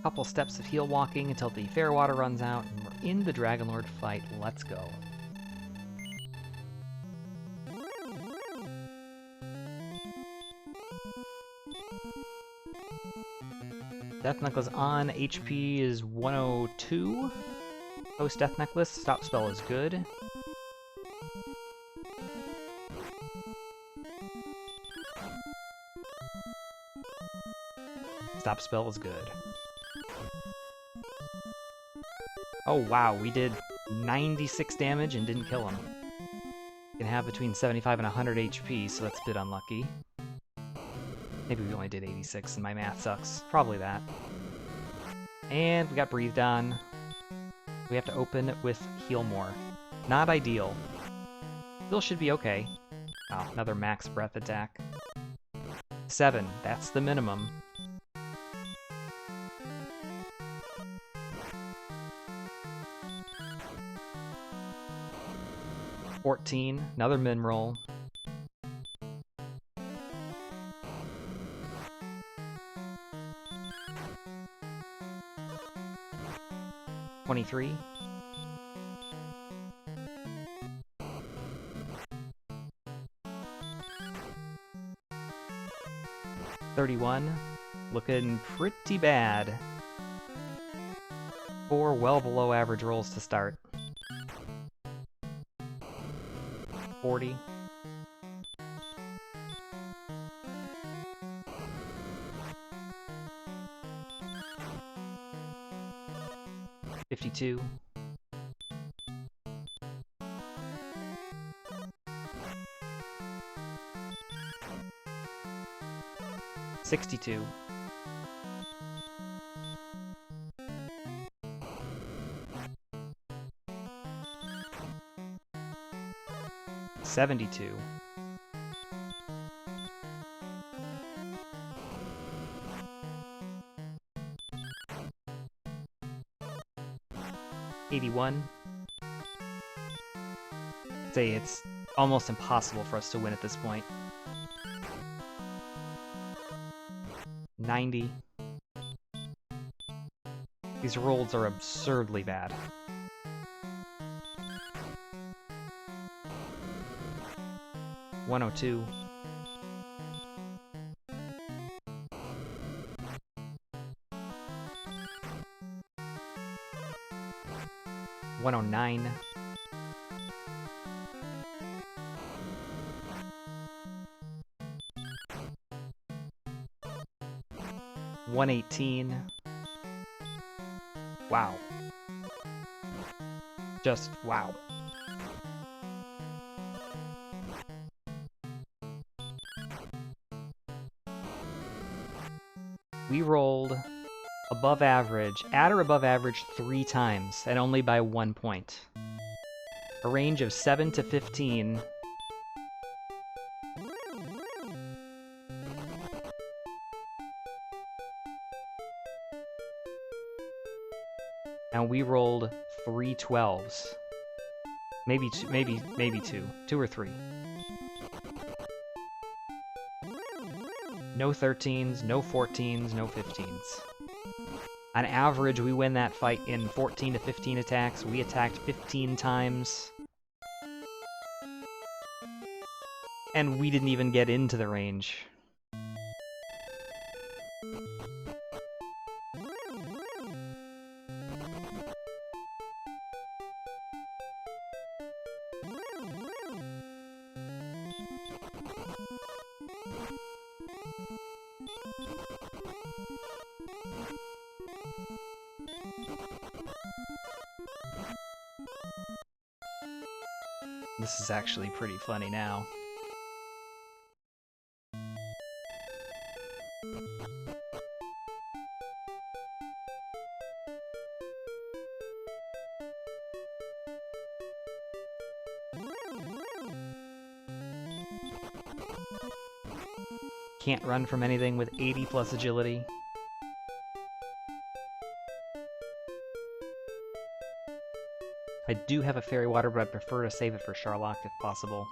Couple steps of heal walking until the fair water runs out, and we're in the Dragonlord fight. Let's go. Death Knuckles on, HP is 102. Post-death necklace, stop spell is good. Stop spell is good. Oh wow, we did 96 damage and didn't kill him. Can have between 75 and 100 HP, so that's a bit unlucky. Maybe we only did 86 and my math sucks. Probably that. And we got breathed on. We have to open with heal more. Not ideal. Still should be okay. Oh, another max breath attack. 7, that's the minimum. $14, another min roll. $23. $31. Looking pretty bad. 4 well below average rolls to start. 40. $52. $62. $72. $81. Say it's almost impossible for us to win at this point. 90. These rolls are absurdly bad. 102. 109. 118. Wow. Just wow. We rolled above average, at or above average 3 times, and only by 1 point. A range of 7 to 15. And we rolled 3 12s. Maybe two. 2 or 3. No 13s, no 14s, no 15s. On average, we win that fight in 14 to 15 attacks. We attacked 15 times. And we didn't even get into the range. This is actually pretty funny now. Can't run from anything with 80 plus agility. I do have a fairy water, but I'd prefer to save it for Charlock if possible.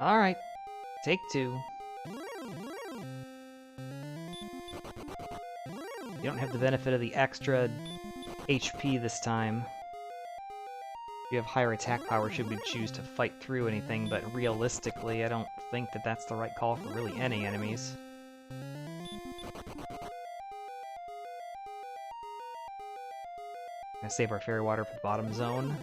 Alright, take 2. You don't have the benefit of the extra HP this time. You have higher attack power should we choose to fight through anything, but realistically, I don't think that that's the right call for really any enemies. Gonna save our fairy water for the bottom zone.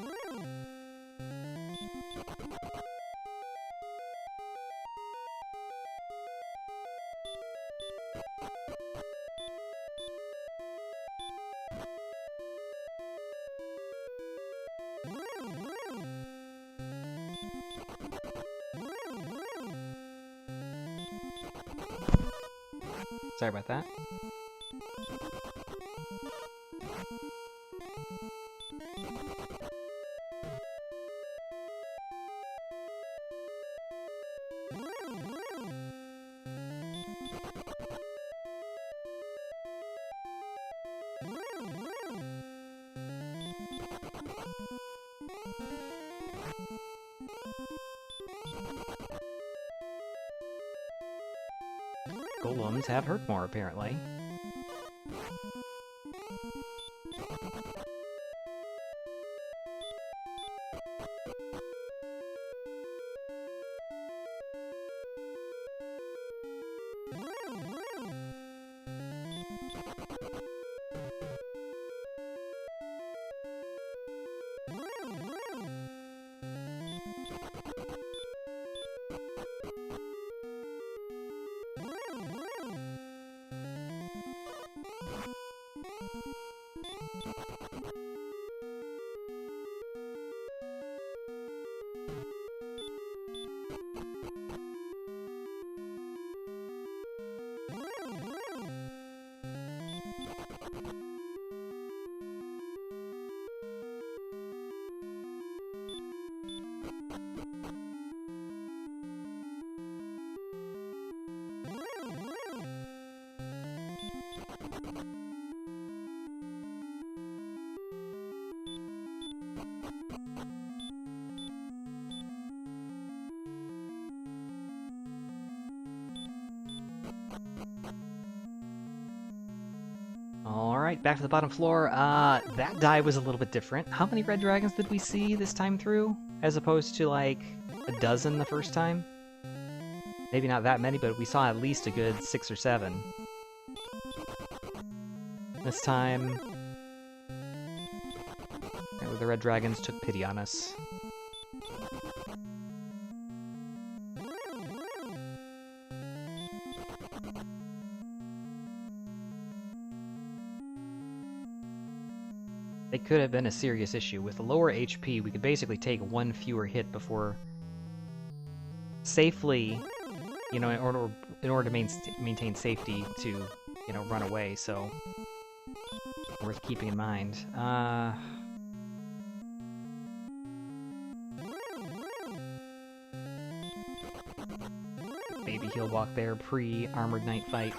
Sorry about that. Golems have hurt more, apparently. Alright, back to the bottom floor. That die was a little bit different. How many red dragons did we see this time through? As opposed to, like, a dozen the first time? Maybe not that many, but we saw at least a good 6 or 7. This time... the red dragons took pity on us. They could have been a serious issue. With the lower HP, we could basically take 1 fewer hit before safely, you know, in order to maintain safety to, you know, run away, so worth keeping in mind. Baby heal walk there, pre-Armored Knight fight.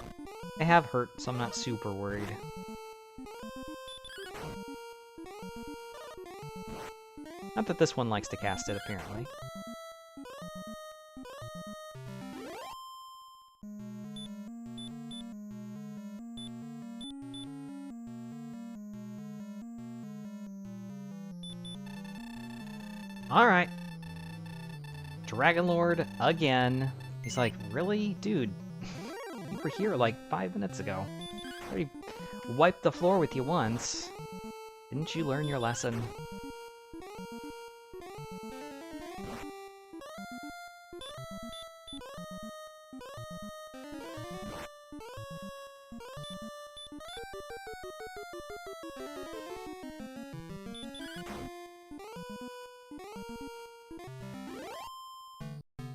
They have hurt, so I'm not super worried. Not that this one likes to cast it, apparently. Alright. Dragonlord again. He's like, really? Dude, you were here like 5 minutes ago. I already wiped the floor with you once. Didn't you learn your lesson?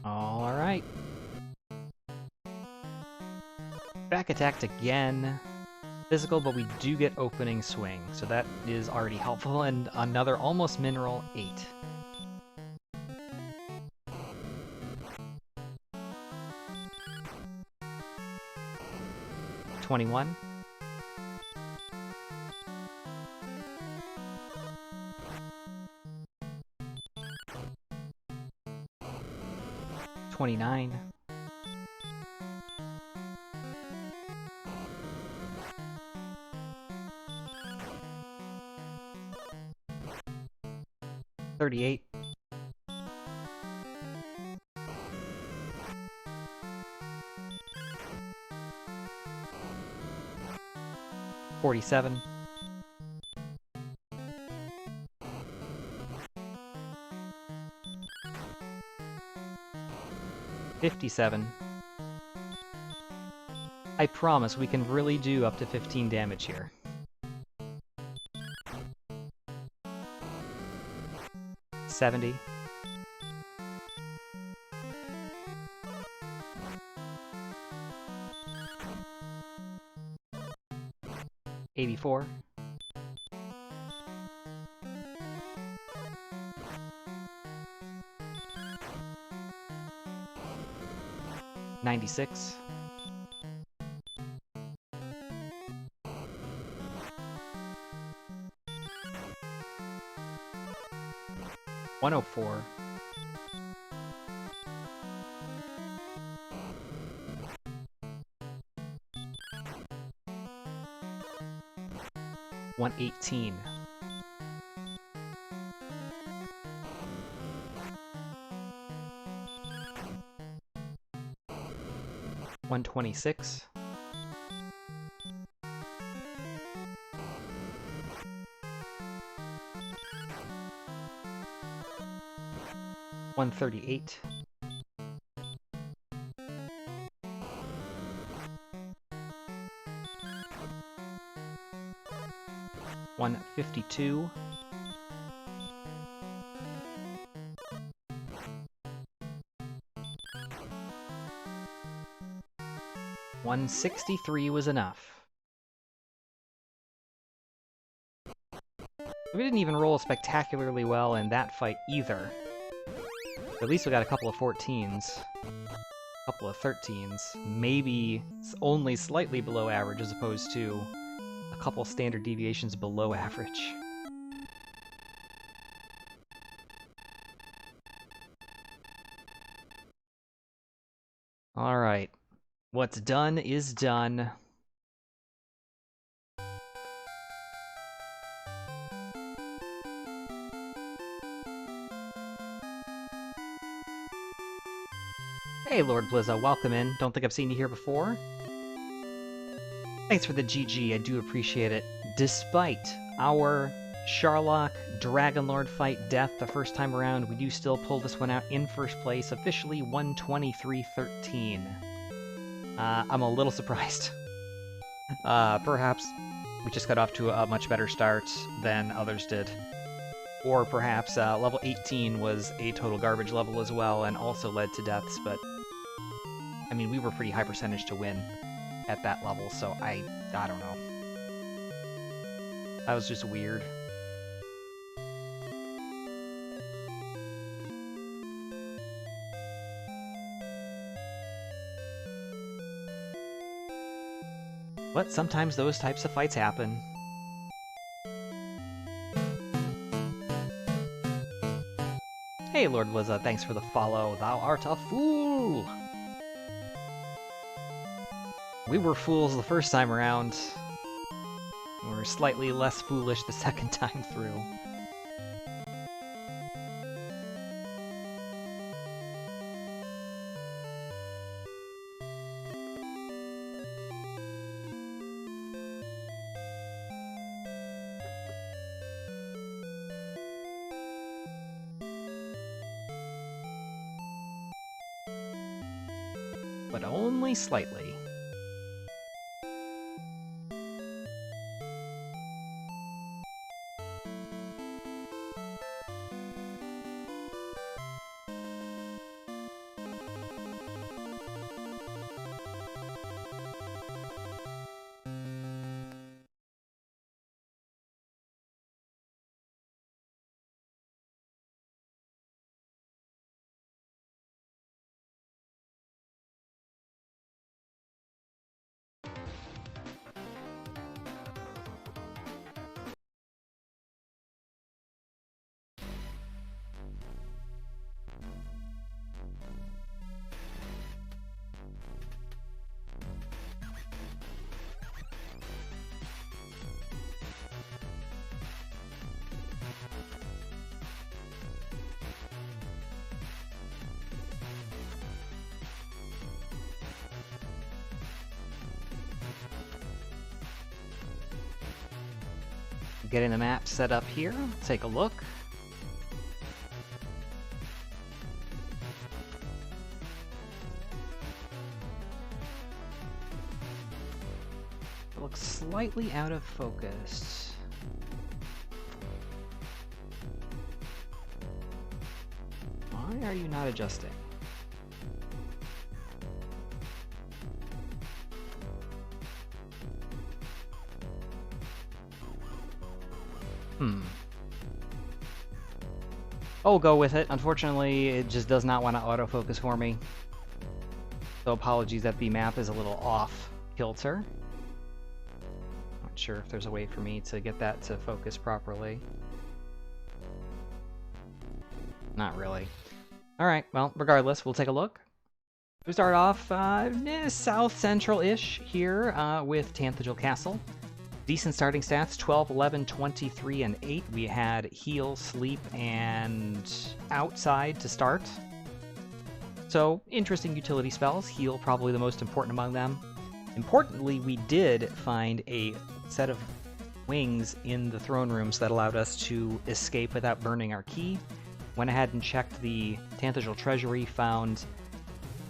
Alright. Back attacked again. Physical, but we do get opening swing, so that is already helpful, and another almost mineral 8. $21. 129. $38. 47. 57. I promise we can really do up to 15 damage here. 70. 84. 96. 104. 118. 126. 138. 152. 163 was enough. We didn't even roll spectacularly well in that fight either. At least we got a couple of 14s. A couple of 13s. Maybe only slightly below average as opposed to a couple standard deviations below average. Alright. What's done is done. Hey, Lord Blizza, welcome in. Don't think I've seen you here before. Thanks for the GG, I do appreciate it. Despite our Sharlock Dragonlord fight death the first time around, we do still pull this one out in first place, officially 123-13. I'm a little surprised. Perhaps we just got off to a much better start than others did. Or perhaps level 18 was a total garbage level as well and also led to deaths, but I mean, we were pretty high percentage to win at that level, so I don't know. That was just weird. But sometimes those types of fights happen. Hey, Lord Liza, thanks for the follow. Thou art a fool! We were fools the first time around. We were slightly less foolish the second time through. But only slightly. Getting the map set up here. Take a look. It looks slightly out of focus. Why are you not adjusting? I'll go with it. Unfortunately, it just does not want to autofocus for me. So apologies that the map is a little off kilter. Not sure if there's a way for me to get that to focus properly. Not really. Alright, well, regardless, we'll take a look. We start off south-central-ish here with Tanthagil Castle. Decent starting stats, 12, 11, 23, and 8. We had heal, sleep, and outside to start. So, interesting utility spells. Heal, probably the most important among them. Importantly, we did find a set of wings in the throne rooms that allowed us to escape without burning our key. Went ahead and checked the Tanthagil Treasury, found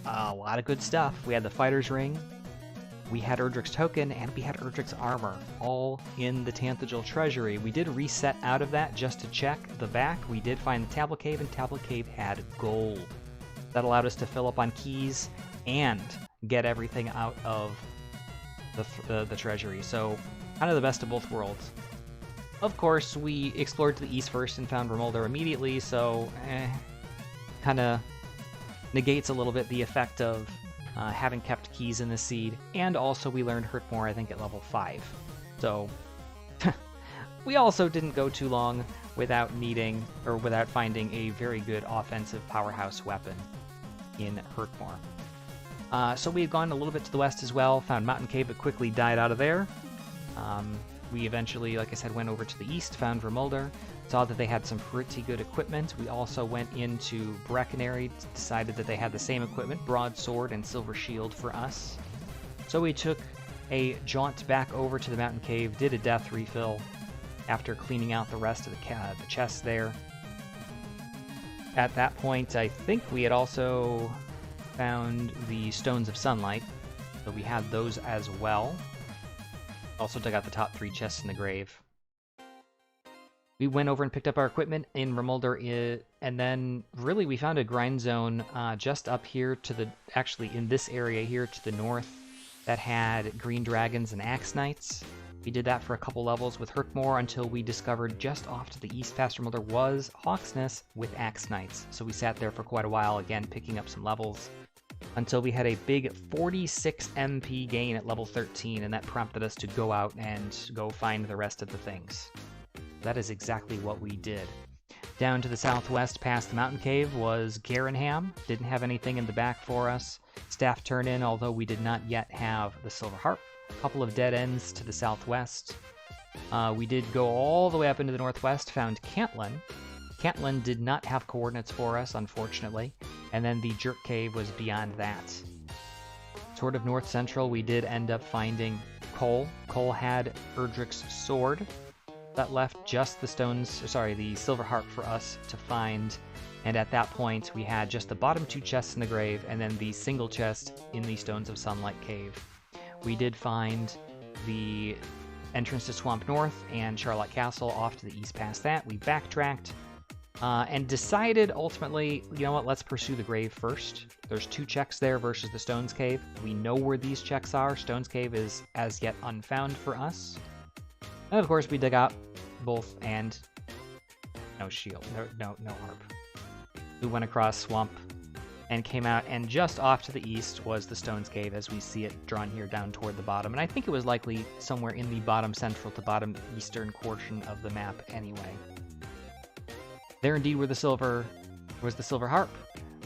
a lot of good stuff. We had the Fighter's Ring, we had Erdrick's Token, and we had Erdrick's Armor, all in the Tanthagil Treasury. We did reset out of that just to check the back. We did find the Tablet Cave, and Tablet Cave had gold. That allowed us to fill up on keys and get everything out of the Treasury. So, kind of the best of both worlds. Of course, we explored to the east first and found Remolder immediately, so kind of negates a little bit the effect of having kept keys in the seed. And also we learned Hurt More, I think, at level 5. So we also didn't go too long without finding a very good offensive powerhouse weapon in Hurt More. So we had gone a little bit to the west as well, found Mountain Cave, but quickly died out of there. We eventually, like I said, went over to the east, found Remolder, saw that they had some pretty good equipment. We also went into Breckenary, decided that they had the same equipment, Broadsword and Silver Shield for us. So we took a jaunt back over to the Mountain Cave, did a death refill after cleaning out the rest of the chests there. At that point, I think we had also found the Stones of Sunlight, so we had those as well. Also dug out the top 3 chests in the grave. We went over and picked up our equipment in Remolder, and then really we found a grind zone just up here to the, actually in this area here to the north, that had green dragons and axe knights. We did that for a couple levels with Hurtmore until we discovered just off to the east past Remolder was Hawksness with axe knights. So we sat there for quite a while, again picking up some levels, until we had a big 46 MP gain at level 13, and that prompted us to go out and go find the rest of the things. That is exactly what we did. Down to the southwest past the Mountain Cave was Garenham. Didn't have anything in the back for us. Staff turn-in, although we did not yet have the Silver Harp. A couple of dead ends to the southwest. We did go all the way up into the northwest, found Cantlin. Cantlin did not have coordinates for us, unfortunately, and then the Jerk Cave was beyond that. Sort of north-central, we did end up finding Cole. Cole had Erdrick's Sword. That left just the the Silver Harp for us to find, and at that point we had just the bottom 2 chests in the grave, and then the single chest in the Stones of Sunlight Cave. We did find the entrance to Swamp North and Charlotte Castle off to the east past that. We backtracked, and decided ultimately, you know what, let's pursue the grave first. There's 2 checks there versus the Stones Cave. We know where these checks are. Stones Cave is as yet unfound for us. And of course we dug out both, and no shield, no harp. We went across Swamp and came out, and just off to the east was the Stones Cave as we see it drawn here down toward the bottom. And I think it was likely somewhere in the bottom central to bottom eastern portion of the map anyway. There indeed was the Silver Harp.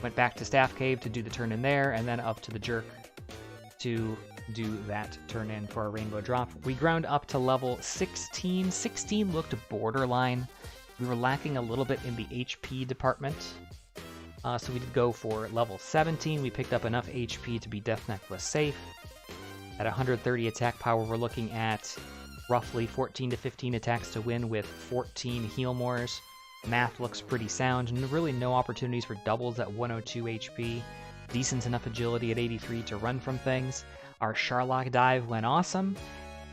Went back to Staff Cave to do the turn in there, and then up to the Jerk to do that turn in for a rainbow drop. We ground up to level 16. 16 looked borderline. We were lacking a little bit in the HP department. So we did go for level 17. We picked up enough HP to be Death Necklace safe. At 130 attack power, we're looking at roughly 14 to 15 attacks to win with 14 heal mores. Math looks pretty sound, and really no opportunities for doubles at 102 HP. Decent enough agility at 83 to run from things. Our Sharlock dive went awesome,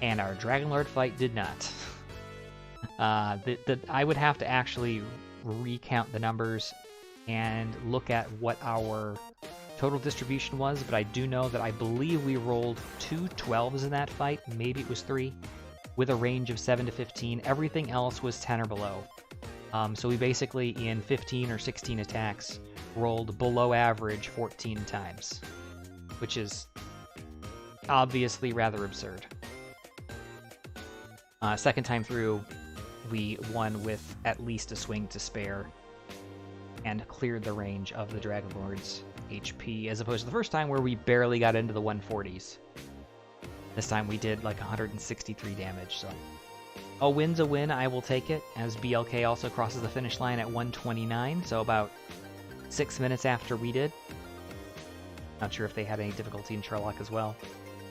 and our Dragonlord fight did not. I would have to actually recount the numbers and look at what our total distribution was, but I do know that I believe we rolled 2 12s in that fight, maybe it was 3, with a range of 7 to 15. Everything else was 10 or below. So we basically, in 15 or 16 attacks, rolled below average 14 times, which is obviously rather absurd. Second time through, we won with at least a swing to spare and cleared the range of the Dragonlord's HP, as opposed to the first time where we barely got into the 140s. This time we did like 163 damage, so a win's a win. I will take it, as BLK also crosses the finish line at 129, so about 6 minutes after we did. Not sure if they had any difficulty in Sherlock as well,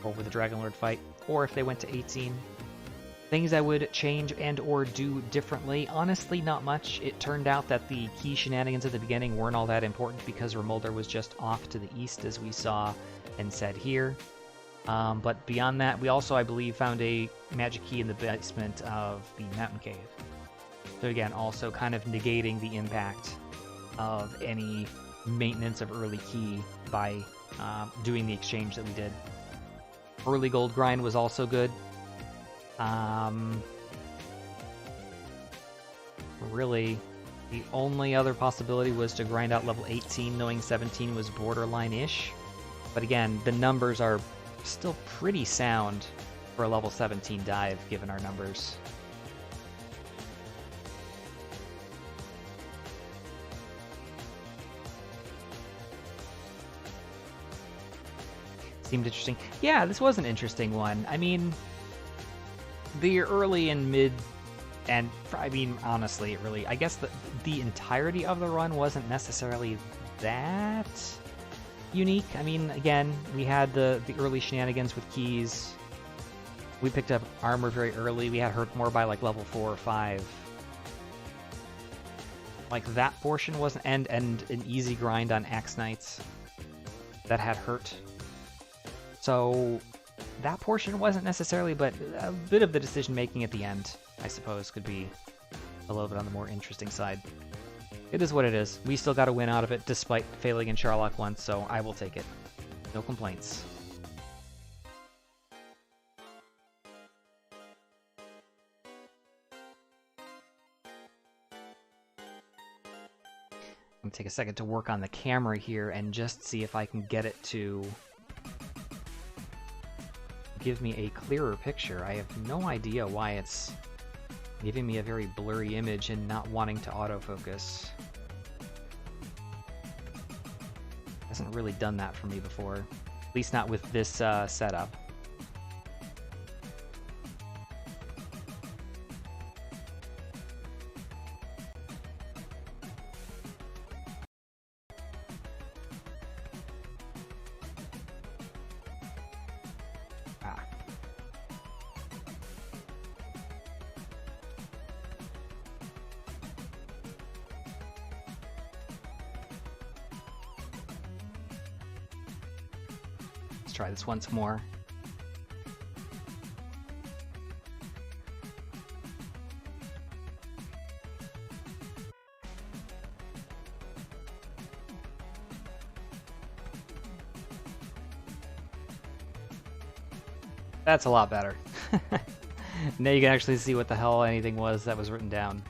over the Dragonlord fight, or if they went to 18. Things I would change and or do differently, honestly not much. It turned out that the key shenanigans at the beginning weren't all that important because Remolder was just off to the east, as we saw and said here. But beyond that, we also, I believe, found a magic key in the basement of the mountain cave. So again, also kind of negating the impact of any maintenance of early key by doing the exchange that we did. Early gold grind was also good. Really, the only other possibility was to grind out level 18, knowing 17 was borderline-ish. But again, the numbers are still pretty sound for a level 17 dive, given our numbers. Seemed interesting. Yeah, this was an interesting one. I mean, the early and mid, and I mean, honestly, it really, I guess the entirety of the run wasn't necessarily that unique. I mean, again, we had the early shenanigans with keys. We picked up armor very early. We had hurt more by like level 4 or 5. Like that portion wasn't, and an easy grind on Axe Knights that had hurt. So that portion wasn't necessarily, but a bit of the decision making at the end, I suppose, could be a little bit on the more interesting side. It is what it is. We still got a win out of it, despite failing in Sherlock once, so I will take it. No complaints. I'm gonna take a second to work on the camera here and just see if I can get it to give me a clearer picture. I have no idea why it's giving me a very blurry image and not wanting to autofocus. Hasn't really done that for me before, at least not with this setup. Try this once more. That's a lot better. Now you can actually see what the hell anything was that was written down.